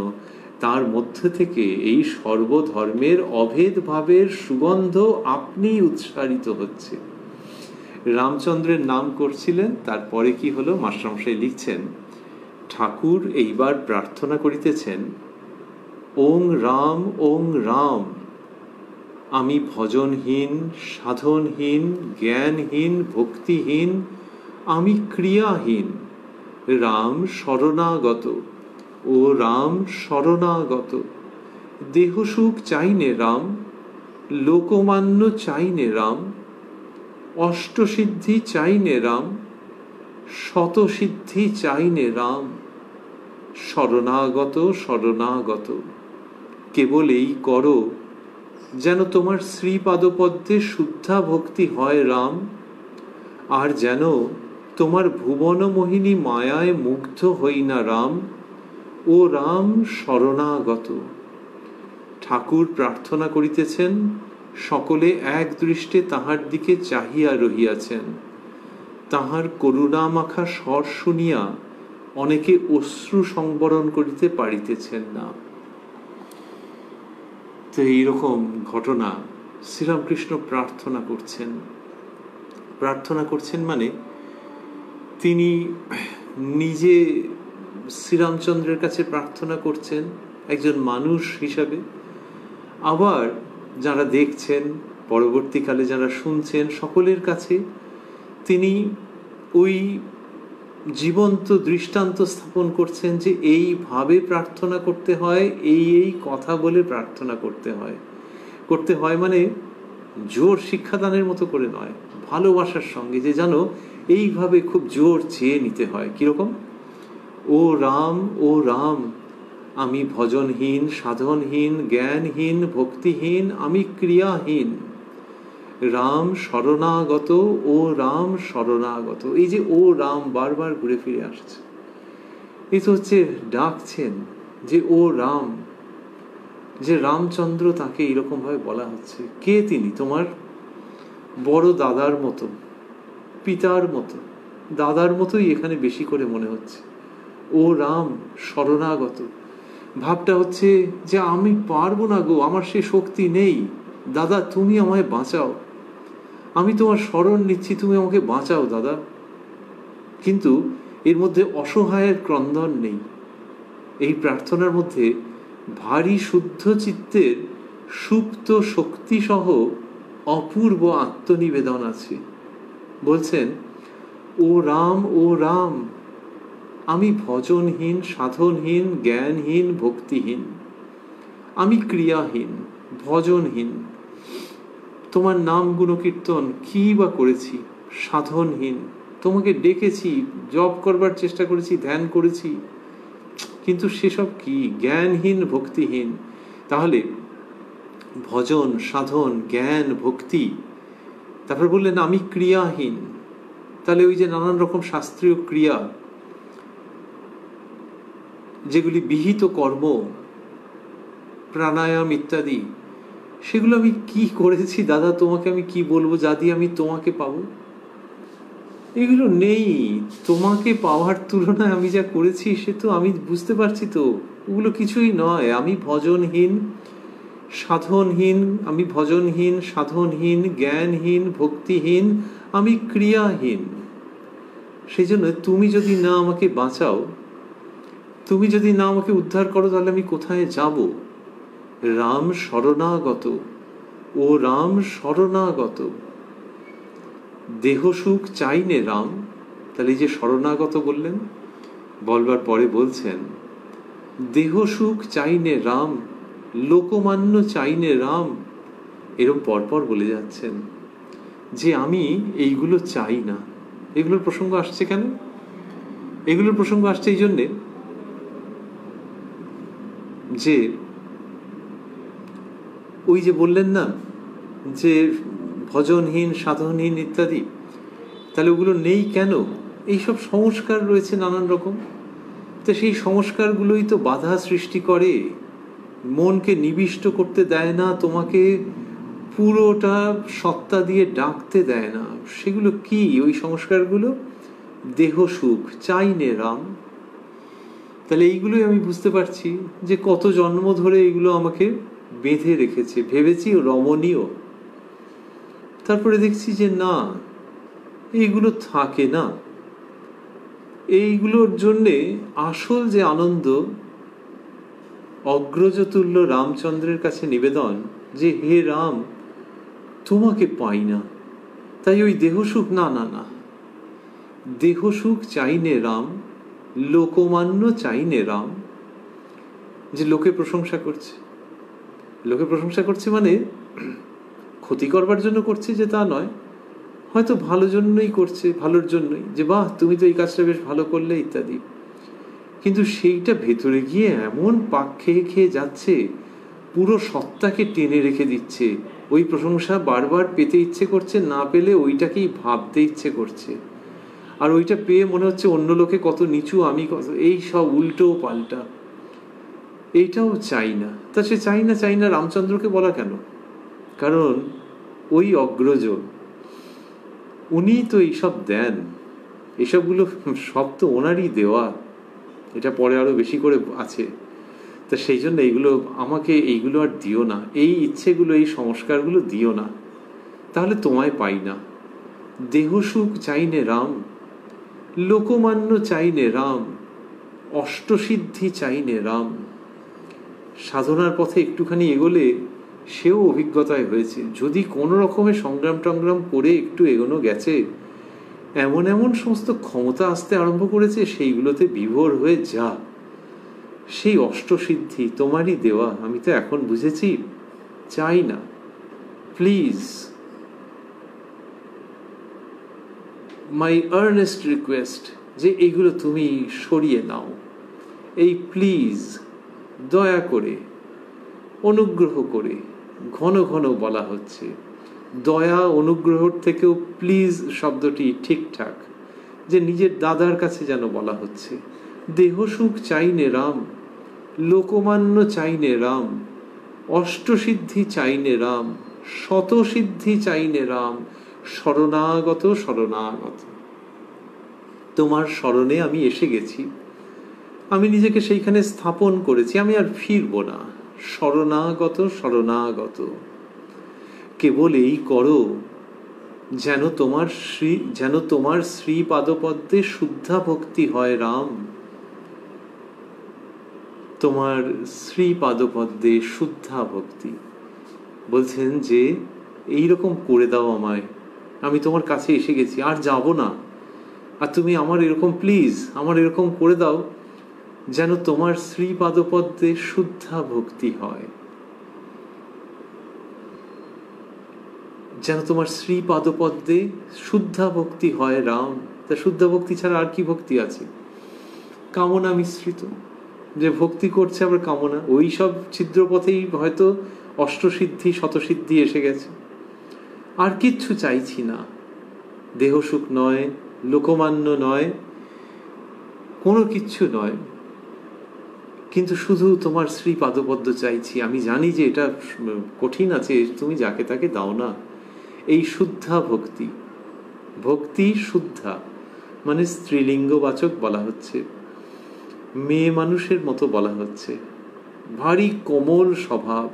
তার মধ্যে থেকে এই সর্বধর্মের অভেদ ভাবের সুগন্ধ আপনিই উৎসারিত হচ্ছে। রামচন্দ্রের নাম করছিলেন, তারপরে কি হলো? মাস্টারমশাই লিখছেন, ঠাকুর এইবার প্রার্থনা করিতেছেন, ওং রাম ওং রাম, আমি ভজনহীন, সাধনহীন, জ্ঞানহীন, ভক্তিহীন, আমি ক্রিয়াহীন, রাম শরণাগত, ও রাম শরণাগত। দেহসুখ চাইনে রাম, লোকমান্য চাইনে রাম, অষ্টসিদ্ধি চাইনে রাম, শতসিদ্ধি চাইনে রাম, শরণাগত শরণাগত। কেবল এই করো যেন তোমার শ্রীপাদপদ্মে শুদ্ধা ভক্তি হয় রাম, আর যেন তোমার ভুবনমোহিনী মায়ায় মুগ্ধ হই না রাম, ও রাম শরণাগত। ঠাকুর প্রার্থনা করিতেছেন, সকলে এক দৃষ্টে তাহার দিকে চাহিয়া রহিয়াছেন। তাহার করুণামাখা স্বর শুনিয়া অনেকে অশ্রু সংবরণ করিতে পারিতেছেন না। তো এইরকম ঘটনা শ্রীরামকৃষ্ণ প্রার্থনা করছেন। প্রার্থনা করছেন মানে তিনি নিজে শ্রীরামচন্দ্রের কাছে প্রার্থনা করছেন একজন মানুষ হিসাবে, আবার যারা দেখছেন, পরবর্তীকালে যারা শুনছেন, সকলের কাছে তিনি ওই জীবন্ত দৃষ্টান্ত স্থাপন করছেন যে এইভাবে প্রার্থনা করতে হয়, এই কথা বলে প্রার্থনা করতে হয়। করতে হয় মানে জোর শিক্ষাদানের মতো করে নয়, ভালোবাসার সঙ্গে, যে জানো এইভাবে খুব জোর চেয়ে নিতে হয়। কিরকম? ও রাম ও রাম, আমি ভজনহীন, সাধনহীন, জ্ঞানহীন, ভক্তিহীন, আমি ক্রিয়াহীন, রাম শরণাগত, ও রাম শরণাগত। এই যে ও রাম বারবার ঘুরে ফিরে আসছে, এই তো হচ্ছে ডাকছেন যে ও রাম, যে রামচন্দ্র, তাকে এরকম ভাবে বলা হচ্ছে। কে তিনি? তোমার বড় দাদার মতো, পিতার মতো, দাদার মতোই এখানে বেশি করে মনে হচ্ছে। ও রাম শরণাগত ভাবটা হচ্ছে যে আমি পারবো না গো, আমার সে শক্তি নেই, দাদা তুমি আমায় বাঁচাও, আমি তোমার শরণ নিচ্ছি, তুমি আমাকে বাঁচাও দাদা। কিন্তু এর মধ্যে অসহায়ের ক্রন্দন নেই। এই প্রার্থনার মধ্যে ভারী শুদ্ধ চিত্তের সুপ্ত শক্তি সহ অপূর্ব আত্মনিবেদন আছে। বলছেন, ও রাম ও রাম, আমি ভজনহীন, সাধনহীন, জ্ঞানহীন, ভক্তিহীন, আমি ক্রিয়াহীন, ভজনহীন, তোমার নাম গুণকীর্তন কি বা করেছি, সাধনহীন, তোমাকে ডেকেছি, জপ করবার চেষ্টা করেছি, ধ্যান করেছি, কিন্তু সেসব কি? জ্ঞানহীন, ভক্তিহীন। তাহলে ভজন, সাধন, জ্ঞান, ভক্তি, তারপর বললেন আমি ক্রিয়াহীন। তাহলে ওই যে নানান রকম শাস্ত্রীয় ক্রিয়া, যেগুলি বিহিত কর্ম, প্রাণায়াম ইত্যাদি, সেগুলো আমি কি করেছি দাদা, তোমাকে আমি কি বলবো, যা দিয়ে আমি তোমাকে পাবো? এগুলো নেই। তোমাকে পাওয়ার তুলনায় আমি যা করেছি সে তো আমি বুঝতে পারছি, তো ওগুলো কিছুই নয়। আমি ভজনহীন, সাধনহীন, আমি ভজনহীন, সাধনহীন, জ্ঞানহীন, ভক্তিহীন, আমি ক্রিয়াহীন। সেই জন্য তুমি যদি না আমাকে বাঁচাও, তুমি যদি না আমাকে উদ্ধার করো, তাহলে আমি কোথায় যাব? রাম শরণাগত, ও রাম শরণাগত। দেহ সুখ চাইনে রাম। তাহলে যে শরণাগত বললেন, বলবার পরে বলছেন, দেহ সুখ চাইনে রাম, লোকমান্য চাইনে রাম। এরকম পরপর বলে যাচ্ছেন যে আমি এইগুলো চাই না। এগুলোর প্রসঙ্গ আসছে কেন? এগুলোর প্রসঙ্গ আসছে এই জন্যে যে ওই যে বললেন না যে ভজনহীন, সাধনহীন ইত্যাদি, তাহলে ওগুলো নেই কেন? এইসব সংস্কার রয়েছে নানান রকম। তো সেই সংস্কারগুলোই তো বাধা সৃষ্টি করে, মনকে নিবিষ্ট করতে দেয় না, তোমাকে পুরোটা সত্তা দিয়ে ডাকতে দেয় না। সেগুলো কি ওই সংস্কারগুলো? দেহ সুখ চাই নে রাম। তাহলে এইগুলোই আমি বুঝতে পারছি যে কত জন্ম ধরে এগুলো আমাকে বেঁধে রেখেছে, ভেবেছি রমণীয়, তারপরে দেখছি যে না, এইগুলো থাকে না। এইগুলোর জন্যে আসল যে আনন্দ, অগ্রজতুল্য রামচন্দ্রের কাছে নিবেদন যে হে রাম, তোমাকে পাই না, তাই ওই দেহ সুখ না না না, দেহ সুখ চাইনে রাম, লোকমান্য চাইনে রাম। যে লোকে প্রশংসা করছে, লোকে প্রশংসা করছে মানে ক্ষতি করবার জন্য করছে যে তা নয়, হয়তো ভালো জন্যই করছে, ভালোর জন্যই, যে বাহ তুমি তো এই কাজটা বেশ ভালো করলে ইত্যাদি। কিন্তু সেইটা ভেতরে গিয়ে এমন পাক খেয়ে খেয়ে যাচ্ছে, পুরো সত্তাকে টেনে রেখে দিচ্ছে। ওই প্রশংসা বারবার পেতে ইচ্ছে করছে, না পেলে ওইটাকেই ভাবতে ইচ্ছে করছে, আর ওইটা পেয়ে মনে হচ্ছে অন্য লোকে কত নিচু, আমি কত, এই সব উল্টো পাল্টা। এইটাও চাই না। তা সে চাই না রামচন্দ্রকে বলা কেন? কারণ ওই অগ্রজ, উনি তো এইসব দেন, এসবগুলো সব তো ওনারই দেওয়া, এটা পরে আরো বেশি করে আছে। তা সেই জন্য এইগুলো আমাকে, এইগুলো আর দিও না, এই ইচ্ছেগুলো, এই সংস্কারগুলো দিও না, তাহলে তোমায় পাই না। দেহ সুখ চাইনে রাম, লোকমান্য চাইনে রাম, অষ্টসিদ্ধি চাইনে রাম। সাধনার পথে একটুখানি এগোলে সেও অভিজ্ঞতায় হয়েছে, যদি কোনো রকমের সংগ্রাম টংগ্রাম করে একটু এগোনো গেছে, এমন এমন সমস্ত ক্ষমতা আসতে আরম্ভ করেছে, সেইগুলোতে বিভোর হয়ে যা, সেই অষ্টসিদ্ধি তোমারই দেওয়া, আমি তো এখন বুঝেছি, চাই না, প্লিজ, মাই আর্নেস্ট রিকোয়েস্ট, যে এইগুলো তুমি সরিয়ে নাও। এই প্লিজ, দয়া করে, অনুগ্রহ করে ঘন ঘন বলা হচ্ছে। দয়া অনুগ্রহর থেকেও প্লিজ শব্দটি ঠিকঠাক, যে নিজের দাদার কাছে যেন বলা হচ্ছে। দেহ সুখ চাইনে রাম, লোকমান্য চাইনে রাম, অষ্টসিদ্ধি চাইনে রাম, শতসিদ্ধি চাইনে রাম, শরণাগত শরণাগত। তোমার শরণে আমি এসে গেছি, আমি নিজেকে সেইখানে স্থাপন করেছি, আমি আর ফিরব না। শরণাগত শরণাগত, কেবল এই করো যেন তোমার শ্রী পাদপদ্মে শুদ্ধা ভক্তি হয় রাম। তোমার শ্রী পাদপদ্মে শুদ্ধা ভক্তি, বলছেন যে এইরকম করে দাও আমায়, আমি তোমার কাছে এসে গেছি, আর যাব না, আর তুমি আমার এরকম প্লিজ আমার এরকম করে দাও যেন তোমার শ্রী পাদপদ্মে শুদ্ধা ভক্তি হয়, যেন তোমার শ্রী পাদপদ্মে শুদ্ধা ভক্তি হয় রাম। তা শুদ্ধা ভক্তি ছাড়া আর কি ভক্তি আছে? কামনা মিশ্রিত যে ভক্তি করছে, আবার কামনা, ওই সব ছিদ্রপথেই হয়তো অষ্টসিদ্ধি শতসিদ্ধি এসে গেছে। আর কিচ্ছু চাইছি না, দেহ সুখ নয়, লোকমান্য নয়, কোনো কিচ্ছু নয়, কিন্তু শুধু তোমার শ্রী পাদপদ্ম চাইছি। আমি জানি যে এটা কঠিন আছে, তুমি যাকে তাকে দাও না। এই শুদ্ধা ভক্তি, ভক্তি শুদ্ধা মানে স্ত্রীলিঙ্গবাচক বলা হচ্ছে, মেয়ে মানুষের মতো বলা হচ্ছে, ভারী কোমল স্বভাব,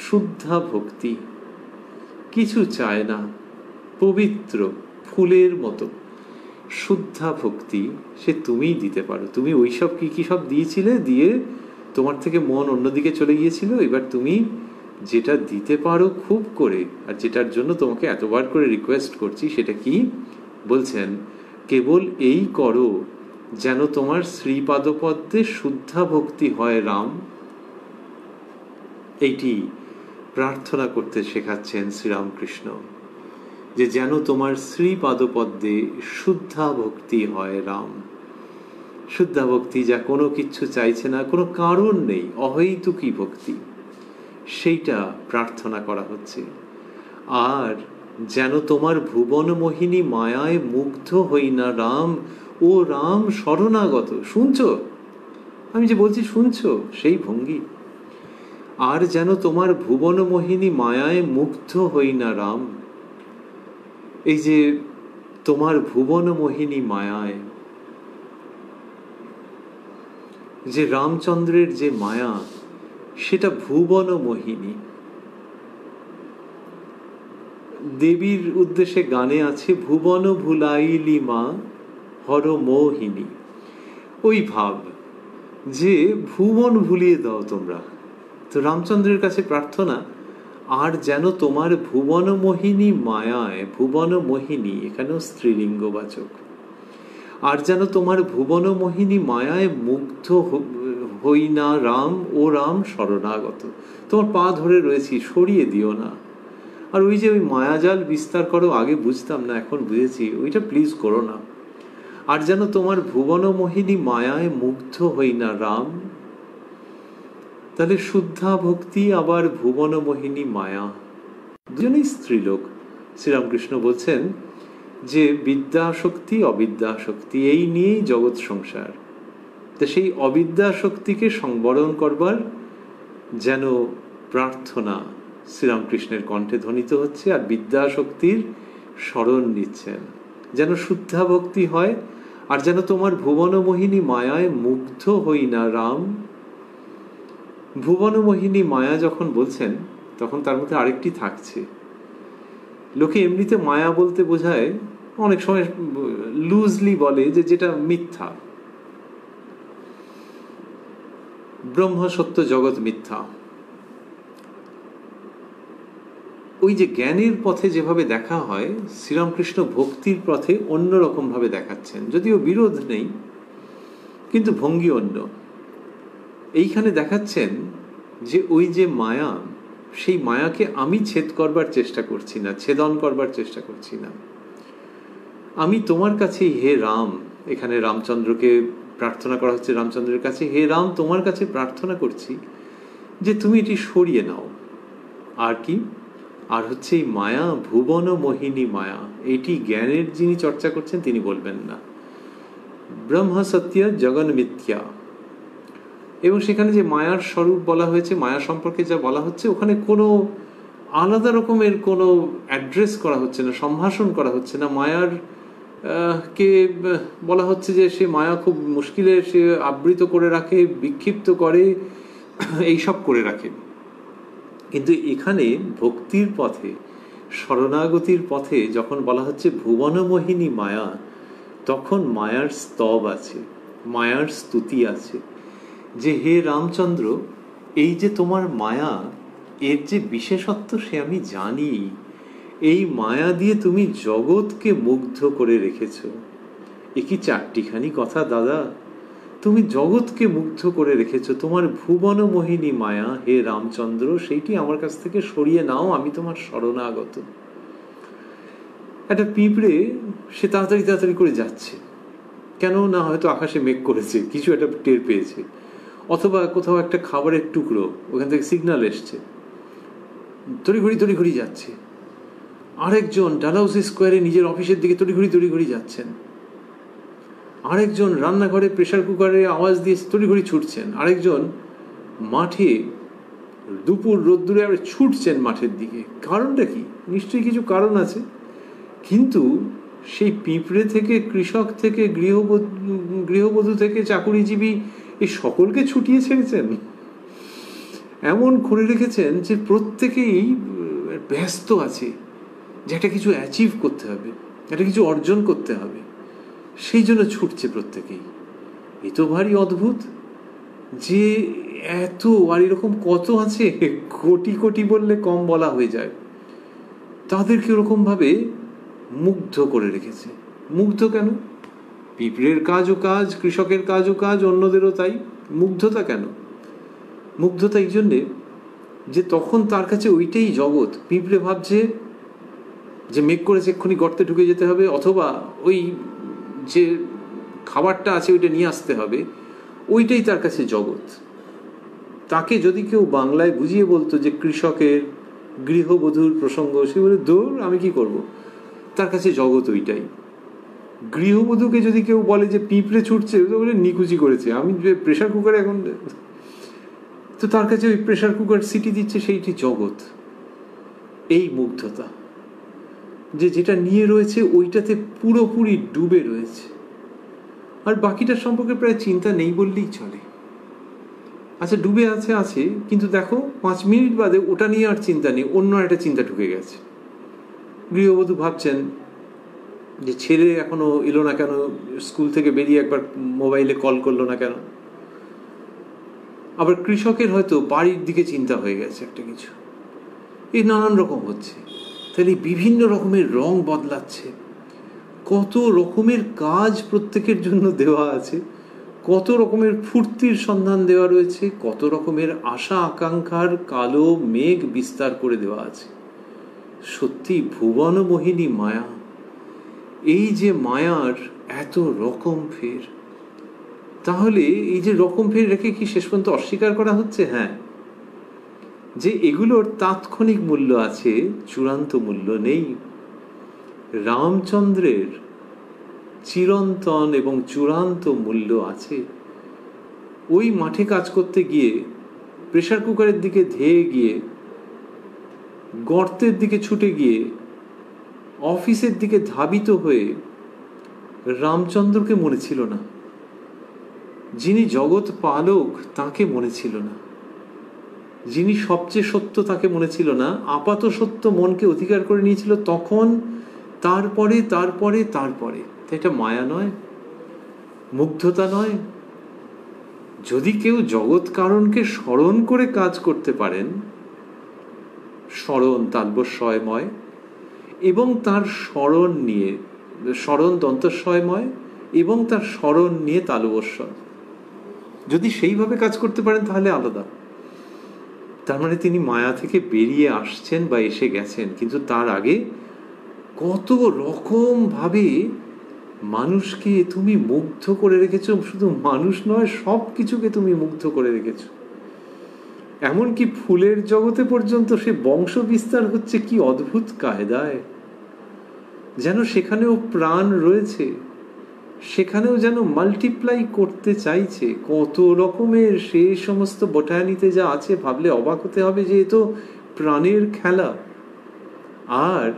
শুদ্ধা ভক্তি, কিছু চায় না, পবিত্র ফুলের মতো শুদ্ধা ভক্তি সে তুমিই দিতে পারো। তুমি ওই সব কি সব দিয়েছিলে, দিয়ে তোমার থেকে মন অন্যদিকে চলে গিয়েছিল, এবার তুমি যেটা দিতে পারো খুব করে, আর যেটার জন্য তোমাকে এতবার করে রিকোয়েস্ট করছি, সেটা কি বলছেন? কেবল এই করো যেন তোমার শ্রীপাদপদ্মে শুদ্ধা ভক্তি হয় রাম। এইটি প্রার্থনা করতে শেখাচ্ছেন শ্রীরামকৃষ্ণ, যে যেন তোমার শ্রীপাদপদ্মে শুদ্ধা ভক্তি হয় রাম। শুদ্ধা ভক্তি যা কোনো কিচ্ছু চাইছে না, কোনো কারণ নেই, অহৈতুকী ভক্তি, সেইটা প্রার্থনা করা হচ্ছে। আর যেন তোমার ভুবন মোহিনী মায়ায় মুগ্ধ হই না রাম, ও রাম শরণাগত। শুনছো আমি যে বলছি, শুনছো সেই ভঙ্গি। আর যেন তোমার ভুবন মোহিনী মায়ায় মুগ্ধ হই না রাম। এই যে তোমার ভুবন মোহিনী মায়ায়, যে রামচন্দ্রের যে মায়া সেটা ভুবন মোহিনী। দেবীর উদ্দেশ্যে গানে আছে ভুবন ভুলাইলি মা হর মোহিনী। ওই ভাব যে ভুবন ভুলিয়ে দাও তোমরা। তো রামচন্দ্রের কাছে প্রার্থনা, আর যেন তোমার ভুবন মোহিনী মায়ায়, ভুবন মোহিনী এখানেও স্ত্রীলিঙ্গবাচক, আর যেন তোমার ভুবন মোহিনী মায়ায় মুগ্ধ হই না রাম, ও রাম শরণাগত। তোমার পা ধরে রয়েছি, সরিয়ে দিও না। আর ওই যে ওই মায়াজাল বিস্তার করো, আগে বুঝতাম না, এখন বুঝেছি, ওইটা প্লিজ করো না। আর যেন তোমার ভুবন মোহিনী মায়ায় মুগ্ধ হই না রাম। তাহলে শুদ্ধা ভক্তি আবার ভুবন মোহিনী মায়া, দুজনেই স্ত্রীলোক। শ্রীরামকৃষ্ণ বলছেন যে বিদ্যাশক্তি অবিদ্যাশক্তি এই নিয়েই জগৎ সংসার। তো সেই অবিদ্যাশক্তিকে সংবরণ করবার যেন প্রার্থনা শ্রীরামকৃষ্ণের কণ্ঠে ধ্বনিত হচ্ছে, আর বিদ্যাশক্তির স্মরণ নিচ্ছেন যেন শুদ্ধা ভক্তি হয়। আর যেন তোমার ভুবন মোহিনী মায়ায় মুগ্ধ হই না রাম। ভুবন মোহিনী মায়া যখন বলছেন তখন তার মধ্যে আরেকটি থাকছে। লোকে এমনিতে মায়া বলতে বোঝায়, অনেক সময় লুজলি বলে যে যেটা মিথ্যা, ব্রহ্ম সত্য জগৎ মিথ্যা। ওই যে জ্ঞানের পথে যেভাবে দেখা হয়, শ্রীরামকৃষ্ণ ভক্তির পথে অন্যরকম ভাবে দেখাচ্ছেন, যদিও বিরোধ নেই কিন্তু ভঙ্গি অন্য। এইখানে দেখাচ্ছেন যে ওই যে মায়া, সেই মায়াকে আমি ছেদ করবার চেষ্টা করছি না, ছেদন করবার চেষ্টা করছি না। আমি তোমার কাছে হে রাম, এখানে রামচন্দ্রকে প্রার্থনা করা হচ্ছে রামচন্দ্রের কাছে, হে রাম তোমার কাছে প্রার্থনা করছি যে তুমি এটি সরিয়ে নাও। আর কি? আর হচ্ছে এই মায়া ভুবন মোহিনী মায়া, এটি জ্ঞানের যিনি চর্চা করছেন তিনি বলবেন না। ব্রহ্ম সত্য জগন মিথ্যা। এবং সেখানে যে মায়ার স্বরূপ বলা হয়েছে, মায়া সম্পর্কে যা বলা হচ্ছে, ওখানে কোনো আলাদা রকমের কোনো অ্যাড্রেস করা হচ্ছে না, সম্ভাষণ করা হচ্ছে না। মায়ার কে বলা হচ্ছে যে সে মায়া খুব মুশকিলে, সে আবৃত করে রাখে, বিক্ষিপ্ত করে, এইসব করে রাখে। কিন্তু এখানে ভক্তির পথে, শরণাগতির পথে যখন বলা হচ্ছে ভুবন মোহিনী মায়া, তখন মায়ার স্তব আছে, মায়ার স্তুতি আছে যে হে রামচন্দ্র, এই যে তোমার মায়া, এর যে বিশেষত্ব সে আমি জানি। এই মায়া দিয়ে তুমি জগৎকে মুগ্ধ করে রেখেছ। এ কি চারটিখানি কথা দাদা? তুমি জগৎকে মুগ্ধ করে রেখেছ। তোমার ভুবন মোহিনী মায়া হে রামচন্দ্র, সেইটি আমার কাছ থেকে সরিয়ে নাও, আমি তোমার শরণাগত। একটা পিঁপড়ে সে তাড়াতাড়ি তাড়াতাড়ি করে যাচ্ছে, কেন না হয়তো আকাশে মেঘ করেছে, কিছু একটা টের পেয়েছে, অথবা কোথাও একটা খাবারের টুকরো, ওখান থেকে সিগন্যাল এসছে, তড়িঘড়ি তড়িঘড়ি যাচ্ছে। আরেকজন ডালহাউসি স্কোয়ারে নিজের অফিসের দিকে তড়িঘড়ি যাচ্ছেন। আরেকজন রান্নাঘরে প্রেসার কুকারে আওয়াজ দিয়ে তড়িঘড়ি ছুটছেন। আরেকজন মাঠে দুপুর রোদ্দুরে আবার ছুটছেন মাঠের দিকে। কারণটা কি? নিশ্চয়ই কিছু কারণ আছে। কিন্তু সেই পিঁপড়ে থেকে কৃষক থেকে গৃহবধূ থেকে চাকুরিজীবী, এই সকলকে ছুটিয়ে ছেড়েছেন, এমন করে রেখেছেন যে প্রত্যেকেই ব্যস্ত আছে, যে একটা কিছু অ্যাচিভ করতে হবে, একটা কিছু অর্জন করতে হবে, সেই জন্য ছুটছে প্রত্যেকেই। এ তো ভারী অদ্ভুত যে এত, আর এরকম কত আছে, কোটি কোটি বললে কম বলা হয়ে যায়। তাদেরকে ওরকম ভাবে মুগ্ধ করে রেখেছে। মুগ্ধ কেন? পিঁপড়ের কাজও কাজ, কৃষকের কাজও কাজ, অন্যদেরও তাই। মুগ্ধতা কেন? মুগ্ধতা এই জন্যে যে তখন তার কাছে ওইটাই জগৎ। পিঁপড়ে ভাবছে যে মেঘ করেছে, এক্ষুনি গর্তে ঢুকে যেতে হবে, অথবা ওই যে খাবারটা আছে ওইটা নিয়ে আসতে হবে, ওইটাই তার কাছে জগৎ। তাকে যদি কেউ বাংলায় বুঝিয়ে বলতো যে কৃষকের গৃহবধূর প্রসঙ্গ, সে বলে দূর, আমি কি করব, তার কাছে জগৎ ওইটাই। গৃহবধূকে যদি কেউ বলে যে পিঁপড়ে ছুটছে, বলে নিকুচি করেছে, আমি প্রেশার কুকারে এখন, তো তার কাছে ওই প্রেশার কুকার সিটি দিচ্ছে, সেইটি জগৎ। এই মুগ্ধতা। যে যেটা নিয়ে রয়েছে ওইটাতে পুরোপুরি ডুবে রয়েছে, আর বাকিটার সম্পর্কে প্রায় চিন্তা নেই বললেই চলে। আচ্ছা, ডুবে আছে আছে, কিন্তু দেখো 5 মিনিট বাদে ওটা নিয়ে আর চিন্তা নেই, অন্য একটা চিন্তা ঢুকে গেছে। গৃহবধূ ভাবছেন যে ছেলে এখনো এলো না কেন, স্কুল থেকে বেরিয়ে একবার মোবাইলে কল করলো না কেন। আবার কৃষকের হয়তো বাড়ির দিকে চিন্তা হয়ে গেছে একটা কিছু। এই নানান রকম হচ্ছে। তাহলে বিভিন্ন রকমের রং বদলাচ্ছে, কত রকমের কাজ প্রত্যেকের জন্য দেওয়া আছে, কত রকমের ফুর্তির সন্ধান দেওয়া রয়েছে, কত রকমের আশা আকাঙ্ক্ষার কালো মেঘ বিস্তার করে দেওয়া আছে। সত্যি ভুবন মোহিনী মায়া। এই যে মায়ার এত রকম ফের, তাহলে এই যে রকম ফের রেখে কি শেষ পর্যন্ত অস্বীকার করা হচ্ছে? হ্যাঁ, যে এগুলোর তাৎক্ষণিক মূল্য আছে, চূড়ান্ত মূল্য নেই। রামচন্দ্রের চিরন্তন এবং চূড়ান্ত মূল্য আছে। ওই মাঠে কাজ করতে গিয়ে, প্রেসার কুকারের দিকে ধেয়ে গিয়ে, গর্তের দিকে ছুটে গিয়ে, অফিসের দিকে ধাবিত হয়ে রামচন্দ্রকে মনে ছিল না। যিনি জগৎ পালক তাকে মনে ছিল না। যিনি সবচেয়ে সত্য তাকে মনে ছিল না। আপাত সত্য মনকে অধিকার করে নিয়েছিল তখন, তারপরে তারপরে তারপরে। এটা মায়া নয়, মুগ্ধতা নয়। যদি কেউ জগৎ কারণকে স্মরণ করে কাজ করতে পারেন, স্মরণ তালবস্বয়ময়, এবং তার স্মরণ নিয়ে, স্মরণ দন্তস্বয়ময় এবং তার স্মরণ নিয়ে তালবস্বয়, যদি সেইভাবে কাজ করতে পারেন তাহলে আলাদা। তার মানে তিনি মায়া থেকে বেরিয়ে আসছেন বা এসে গেছেন। কিন্তু তার আগে কত রকম ভাবে মানুষকে তুমি মুগ্ধ করে রেখেছো। শুধু মানুষ নয়, সব কিছুকে তুমি মুগ্ধ করে রেখেছো। এমনকি ফুলের জগতে পর্যন্ত সে বংশ বিস্তার হচ্ছে কি অদ্ভুত কায়দায়, যেন সেখানেও প্রাণ রয়েছে, সেখানেও যেন মাল্টিপ্লাই করতে চাইছে। কত রকমের সে সমস্ত বোটানিতে যা আছে, ভাবলে অবাক হতে হবে যে এ তো প্রাণের খেলা। আর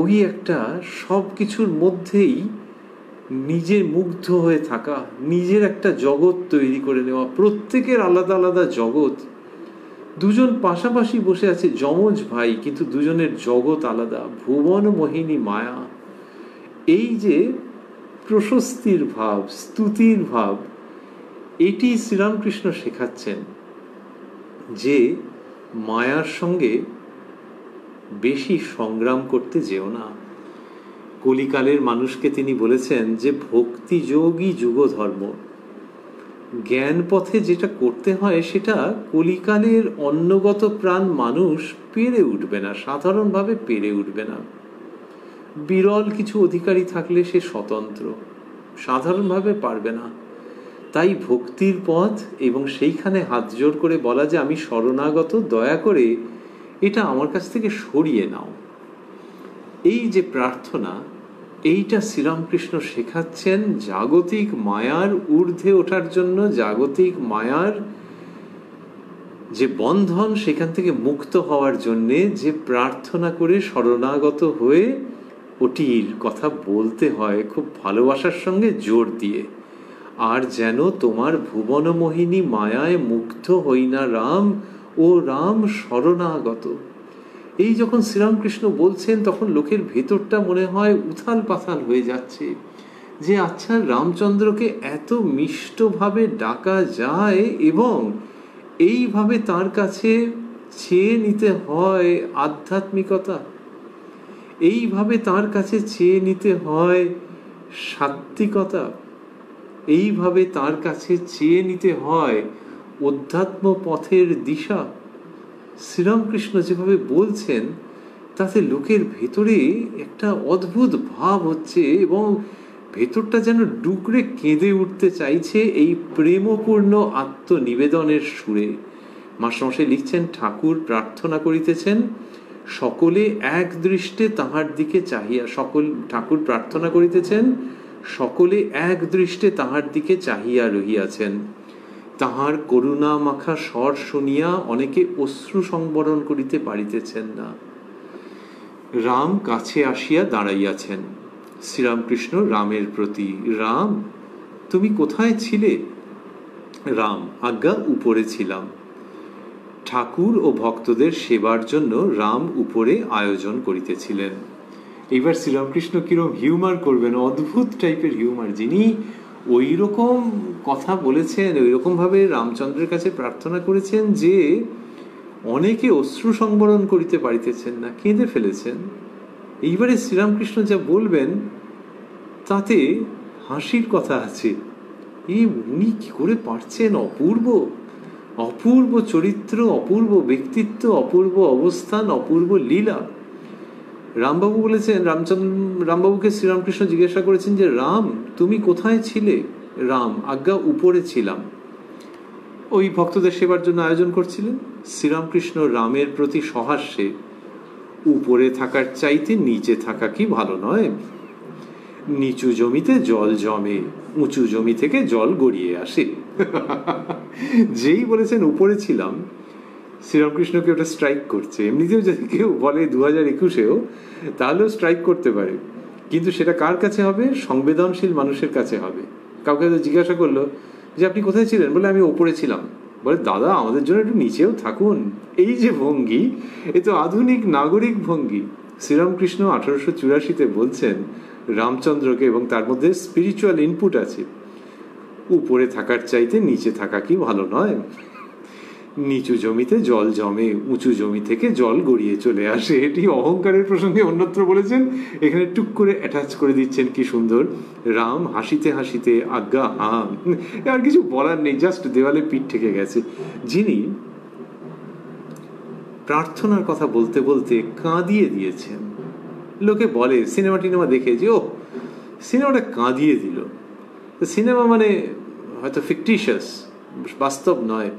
ওই একটা সব কিছুর মধ্যেই নিজে মুগ্ধ হয়ে থাকা, নিজের একটা জগৎ তৈরি করে নেওয়া, প্রত্যেকের আলাদা আলাদা জগৎ। দুজন পাশাপাশি বসে আছে, যমজ ভাই, কিন্তু দুজনের জগৎ আলাদা। ভুবন মোহিনী মায়া। এই যে প্রশস্তির ভাব, স্তুতির ভাব, এটি শ্রীরামকৃষ্ণ শেখাচ্ছেন যে মায়ার সঙ্গে বেশি সংগ্রাম করতে যেও না। কলিকালের মানুষকে তিনি বলেছেন যে ভক্তিযোগী যুগ ধর্ম। জ্ঞান পথে যেটা করতে হয় সেটা কলিকালের অন্নগত প্রাণ মানুষ পেরে উঠবে না, সাধারণভাবে পেরে উঠবে না। বিরল কিছু অধিকারী থাকলে সে স্বতন্ত্র, সাধারণভাবে পারবে না। তাই ভক্তির পথ, এবং সেইখানে হাত জোর করে বলা যে আমি শরণাগত, দয়া করে এটা আমার কাছ থেকে সরিয়ে নাও। এই যে প্রার্থনা, এইটা শ্রীরামকৃষ্ণ শেখাচ্ছেন জাগতিক মায়ার ঊর্ধ্বে ওঠার জন্য। জাগতিক মায়ার যে বন্ধন, সেখান থেকে মুক্ত হওয়ার জন্যে যে প্রার্থনা করে শরণাগত হয়ে ওটির কথা বলতে হয় খুব ভালোবাসার সঙ্গে জোর দিয়ে। আর যেন তোমার ভুবন মোহিনী মায়ায় মুগ্ধ হই না রাম, ও রাম শরণাগত। এই যখন শ্রীরামকৃষ্ণ বলছেন তখন লোকের ভেতরটা মনে হয় উথাল পাথাল হয়ে যাচ্ছে, যে আচ্ছা, রামচন্দ্রকে এত মিষ্টভাবে ডাকা যায় এবং এইভাবে তার কাছে চেয়ে নিতে হয় আধ্যাত্মিকতা, এইভাবে তার কাছে চেয়ে নিতে হয় সাত্ত্বিকতা, এইভাবে তার কাছে চেয়ে নিতে হয় অধ্যাত্ম পথের দিশা। শ্রীরামকৃষ্ণ যেভাবে বলছেন তাতে লোকের ভেতরে একটা অদ্ভুত ভাব হচ্ছে, এবং ভেতরটা যেন ডুকরে কেঁদে উঠতে চাইছে এই প্রেমপূর্ণ আত্মনিবেদনের সুরে। মাস্টারমশাই লিখছেন, ঠাকুর প্রার্থনা করিতেছেন, সকলে এক দৃষ্টে তাহার দিকে চাহিয়া। ঠাকুর প্রার্থনা করিতেছেন, সকলে এক দৃষ্টে তাহার দিকে চাহিয়া রহিয়াছেন। তাহার করুণা মাখা স্বর শুনিয়া অনেকে অশ্রু সংবরণ করিতে পারিতেছেন না। রাম কাছে আসিয়া দাঁড়াইয়াছেন। শ্রীরামকৃষ্ণ রামের প্রতি, রাম তুমি কোথায় ছিলে? রাম, আজ্ঞা উপরে ছিলাম। ঠাকুর ও ভক্তদের সেবার জন্য রাম উপরে আয়োজন করিতেছিলেন। এইবার শ্রীরামকৃষ্ণ কিরম হিউমার করবেন, অদ্ভুত টাইপের হিউমার। যিনি ওই রকম কথা বলেছেন, ওই রকম ভাবে রামচন্দ্রের কাছে প্রার্থনা করেছেন যে অনেকে অশ্রু সংবরণ করিতে পারিতেছেন না, কেঁদে ফেলেছেন। এইবারে শ্রীরামকৃষ্ণ যা বলবেন তাতে হাসির কথা আছে। উনি কি করে পারছেন? অপূর্ব অপূর্ব চরিত্র, অপূর্ব ব্যক্তিত্ব, অপূর্ব অবস্থান, অপূর্ব লীলা। রামবাবু বলেছেন, রামবাবুকে শ্রীরামকৃষ্ণ জিজ্ঞাসা করেছেন যে রাম তুমি কোথায় ছিলে? রাম, আজ্ঞা উপরে ছিলাম। ওই ভক্তদের সেবার জন্য আয়োজন করছিলেন। শ্রীরামকৃষ্ণ রামের প্রতি সহাস্যে, উপরে থাকার চাইতে নিচে থাকা কি ভালো নয়? নিচু জমিতে জল জমে, উঁচু জমি থেকে জল গড়িয়ে আসে। যেই বলেছেন উপরে ছিলাম, শ্রীরামকৃষ্ণকে ওটা স্ট্রাইক করছে। এমনিতেও যদি কেউ বলে 2021-এও, তাহলেও স্ট্রাইক করতে পারে, কিন্তু সেটা কার কাছে হবে? সংবেদনশীল মানুষের কাছে হবে। কাউকে জিজ্ঞাসা করলো যে আপনি কোথায় ছিলেন, বলে আমি ওপরে ছিলাম। বলে দাদা আমাদের জন্য একটু নিচেও থাকুন। এই যে ভঙ্গি, এ তো আধুনিক নাগরিক ভঙ্গি। শ্রীরামকৃষ্ণ 1884-তে বলছেন রামচন্দ্রকে, এবং তার মধ্যে স্পিরিচুয়াল ইনপুট আছে, উপরে থাকার চাইতে নিচে থাকা কি ভালো নয়? নিচু জমিতে জল জমে, উঁচু জমি থেকে জল গড়িয়ে চলে আসে। এটি অহংকারের প্রসঙ্গে অন্যত্র বলেছেন, এখানে টুক করে অ্যাটাচ করে দিচ্ছেন। কি সুন্দর! রাম হাসিতে হাসিতে, আজ্ঞা হাম। আর কিছু বলার নেই, জাস্ট দেওয়ালে পিঠ ঠেকে গেছে। যিনি প্রার্থনার কথা বলতে বলতে কাঁদিয়ে দিয়েছেন। লোকে বলে সিনেমা টিনেমা দেখে যে ও সিনেমাটা কাঁদিয়ে দিল। সিনেমা মানে হয়তো ফিকটিশিয়াস, বাস্তব নয়।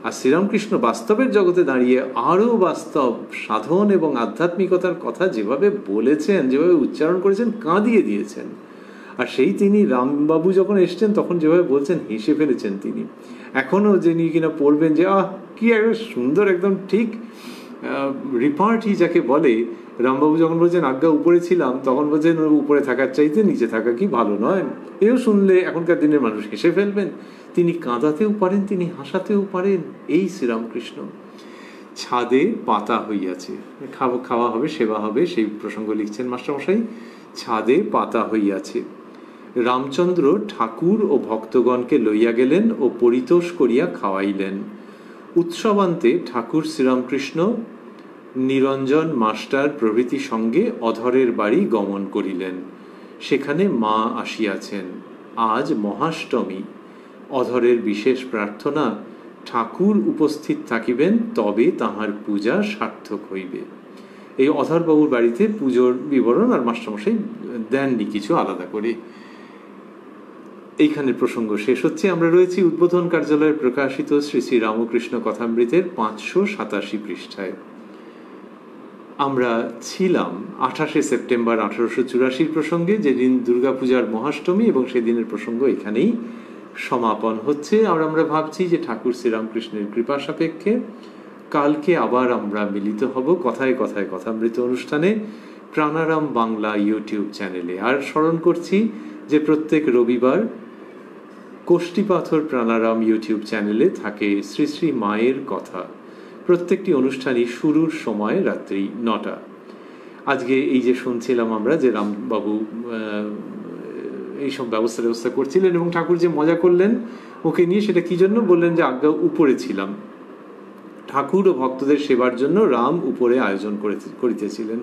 আর শ্রীরামকৃষ্ণ বাস্তবের জগতে দাঁড়িয়ে আরো বাস্তব সাধন এবং আধ্যাত্মিকতার কথা যেভাবে বলেছেন, যেভাবে উচ্চারণ করেছেন, কাঁদিয়ে দিয়েছেন। আর সেই তিনি রামবাবু যখন এসছেন তখন যেভাবে বলছেন, হেসে ফেলেছেন তিনি। এখনো যিনি কিনা পড়বেন যে কি একটা সুন্দর, একদম ঠিক রিপার্টি যাকে বলে। রামবাবু যখন বলছেন আজ্ঞা উপরে ছিলাম, তখন বলছেন উপরে থাকার চাইতে নিচে থাকা কি ভালো নয়? এও শুনলে এখনকার দিনের মানুষ হেসে ফেলবেন। তিনি কাঁদাতেও পারেন, তিনি হাসাতেও পারেন। এই শ্রীরামকৃষ্ণ। ছাদে পাতা হইয়াছে, খাওয়া হবে, সেবা হবে, সেই প্রসঙ্গ লিখছেন মাস্টারমশাই। ছাদে পাতা হইয়াছে। রামচন্দ্র ঠাকুর ও ভক্তগণকে লইয়া গেলেন ও পরিতোষ করিয়া খাওয়াইলেন। উৎসবান্তে ঠাকুর শ্রীরামকৃষ্ণ নিরঞ্জন মাস্টার প্রভৃতি সঙ্গে অধরের বাড়ি গমন করিলেন। সেখানে মা আসিয়াছেন। আজ মহাষ্টমী। অধরের বিশেষ প্রার্থনা, ঠাকুর উপস্থিত থাকিবেন, তবে তাহার পূজা সার্থক হইবে। এই অধরবাবুর বাড়িতে পুজোর বিবরণ আর মাস্টারমশাই দেননি কিছু আলাদা করে। এইখানে প্রসঙ্গ শেষ হচ্ছে। আমরা রয়েছি উদ্বোধন কার্যালয়ের প্রকাশিত শ্রী শ্রী রামকৃষ্ণ কথামৃতের 587 পৃষ্ঠায়। আমরা ছিলাম 28শে সেপ্টেম্বর 1884 প্রসঙ্গে, যেদিন দুর্গাপূজার মহাষ্টমী, এবং সেদিনের প্রসঙ্গ এখানেই সমাপন হচ্ছে। আর আমরা ভাবছি যে ঠাকুর শ্রীরামকৃষ্ণের কৃপা সাপেক্ষে কালকে আবার আমরা মিলিত হব কথায় কথায় কথামৃত অনুষ্ঠানে, প্রাণারাম বাংলা ইউটিউব চ্যানেলে। আর স্মরণ করছি যে প্রত্যেক রবিবার কোষ্ঠীপাথর প্রাণারাম ইউটিউব চ্যানেলে থাকে শ্রী শ্রী মায়ের কথা। প্রত্যেকটি অনুষ্ঠানই শুরুর সময় রাত্রি 9টা। আজকে এই যে শুনছিলাম আমরা যে রামবাবু এইসব ব্যবস্থা করছিলেন, এবং ঠাকুর যে মজা করলেন ওকে নিয়ে, সেটা কি জন্য বললেন যে আজ্ঞা উপরে ছিলাম। ঠাকুর ও ভক্তদের সেবার জন্য রাম উপরে আয়োজন করিতেছিলেন।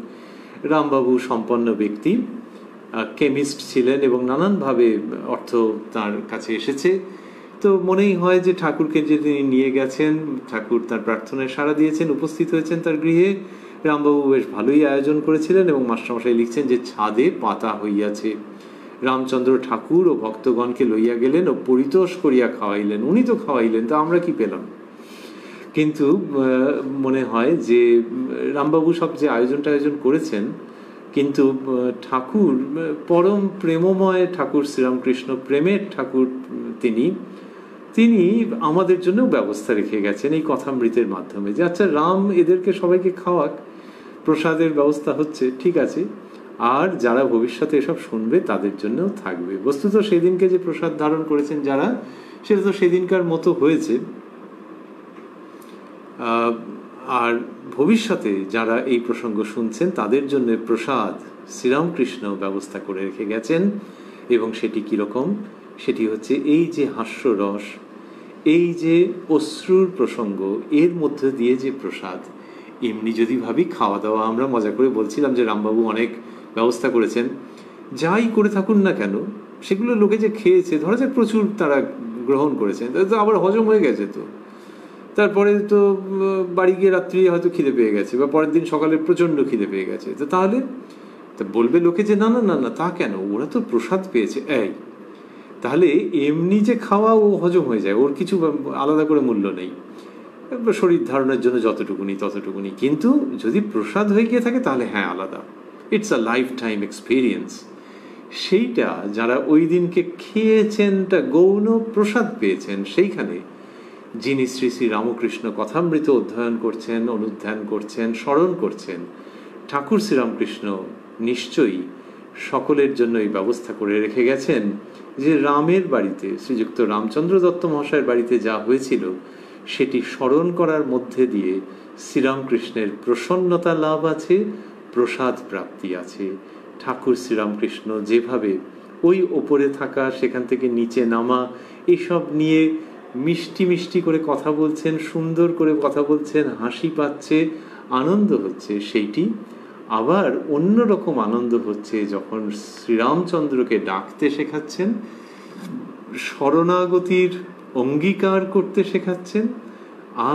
রামবাবু সম্পন্ন ব্যক্তি, কেমিস্ট ছিলেন, এবং নানানভাবে অর্থ তার কাছে এসেছে। তো মনেই হয় যে ঠাকুরকে যে তিনি নিয়ে গেছেন, ঠাকুর তার প্রার্থনায় সাড়া দিয়েছেন, উপস্থিত হয়েছেন তার গৃহে। রামবাবু বেশ ভালোই আয়োজন করেছিলেন, এবং মাস্টারমশাই লিখছেন যে ছাদে পাতা হইয়াছে। রামচন্দ্র ঠাকুর ও ভক্তগণকে লইয়া গেলেন ও পরিতোষ করিয়া খাওয়াইলেন। উনি তো খাওয়াইলেন, তা আমরা কি পেলাম? কিন্তু মনে হয় যে রামবাবু সব যে আয়োজন করেছেন, কিন্তু ঠাকুর পরম প্রেমময় ঠাকুর শ্রীরামকৃষ্ণ, প্রেমের ঠাকুর তিনি আমাদের জন্য ব্যবস্থা রেখে গেছেন এই কথামৃতের মাধ্যমে, যে আচ্ছা রাম এদেরকে সবাইকে খাওয়াক, প্রসাদের ব্যবস্থা হচ্ছে, ঠিক আছে, আর যারা ভবিষ্যতে এসব শুনবে তাদের জন্যও থাকবে। বস্তুত সেদিনকে যে প্রসাদ ধারণ করেছেন যারা, সেটা তো সেদিনকার মতো হয়েছে। আর ভবিষ্যতে যারা এই প্রসঙ্গ শুনছেন তাদের জন্য প্রসাদ শ্রীরামকৃষ্ণ ব্যবস্থা করে রেখে গেছেন। এবং সেটি কীরকম? সেটি হচ্ছে এই যে হাস্যরস, এই যে অশ্রুর প্রসঙ্গ, এর মধ্যে দিয়ে যে প্রসাদ। এমনি যদি ভাবি খাওয়া দাওয়া, আমরা মজা করে বলছিলাম যে রামবাবু অনেক ব্যবস্থা করেছেন, যাই করে থাকুন না কেন সেগুলো লোকে যে খেয়েছে, ধরা যাক প্রচুর তারা গ্রহণ করেছেন, তো আবার হজম হয়ে গেছে, তো তারপরে তো বাড়ি গিয়ে রাত্রি হয়তো খিদে পেয়ে গেছে, বা পরের দিন সকালে প্রচণ্ড খিদে পেয়ে গেছে, তো তাহলে তা বলবে লোকে যে না না না না তা কেন, ওরা তো প্রসাদ পেয়েছে। এই তাহলে এমনি যে খাওয়া ও হজম হয়ে যায়, ওর কিছু আলাদা করে মূল্য নেই, শরীর ধারণের জন্য যতটুকুনি ততটুকুনি। কিন্তু যদি প্রসাদ হয়ে গিয়ে থাকে তাহলে হ্যাঁ আলাদা, it's a life time experience. সেইটা যারা ওই দিনকে খেয়েছেন, তা গৌণ প্রসাদ পেয়েছেন, সেইখানে যিনি শ্রী শ্রী রামকৃষ্ণ কথামৃত অধ্যয়ন করছেন, অনুধ্যান করছেন, স্মরণ করছেন, ঠাকুর শ্রীরামকৃষ্ণ নিশ্চয়ই সকলের জন্য এই ব্যবস্থা করে রেখে গেছেন যে রামের বাড়িতে, শ্রীযুক্ত রামচন্দ্র দত্ত মহাশয়ের বাড়িতে যা হয়েছিল সেটি স্মরণ করার মধ্যে দিয়ে শ্রীরামকৃষ্ণের প্রসন্নতা লাভ আছে, প্রসাদ প্রাপ্তি আছে। ঠাকুর শ্রীরামকৃষ্ণ যেভাবে ওই ওপরে থাকা, সেখান থেকে নিচে নামা, এসব নিয়ে মিষ্টি মিষ্টি করে কথা বলছেন, সুন্দর করে কথা বলছেন, হাসি পাচ্ছে, আনন্দ হচ্ছে, সেইটি আবার অন্যরকম আনন্দ হচ্ছে যখন শ্রীরামচন্দ্রকে ডাকতে শেখাচ্ছেন, শরণাগতির অঙ্গীকার করতে শেখাচ্ছেন,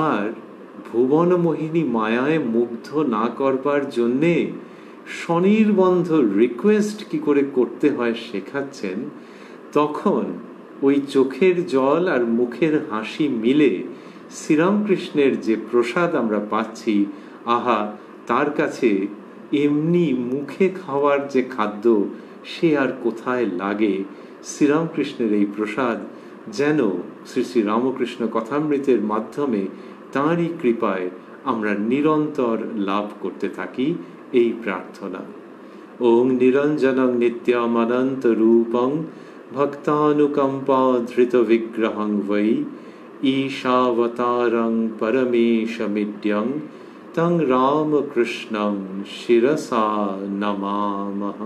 আর ভুবন মোহিনী মায়ায় মুগ্ধ না করবার জন্যে স্বনির্বন্ধ রিকোয়েস্ট কি করে করতে হয় শেখাচ্ছেন। তখন ওই চোখের জল আর মুখের হাসি মিলে শ্রীরামকৃষ্ণের যে প্রসাদ আমরা পাচ্ছি, আহা, তার কাছে এমনি মুখে খাওয়ার যে খাদ্য সে আর কোথায় লাগে। শ্রীরামকৃষ্ণের এই প্রসাদ যেন শ্রী শ্রী রামকৃষ্ণ কথামৃতের মাধ্যমে তাঁরই কৃপায় আমরা নিরন্তর লাভ করতে থাকি, এই প্রার্থনা। ওং নিরঞ্জনং নিত্যমনন্ত রূপং ভক্তানুকম্পা ধৃত বিগ্রহং বৈ ঈশাবতারং পরমেশমিড্যং তং রামকৃষ্ণং শিরসা নমামহ।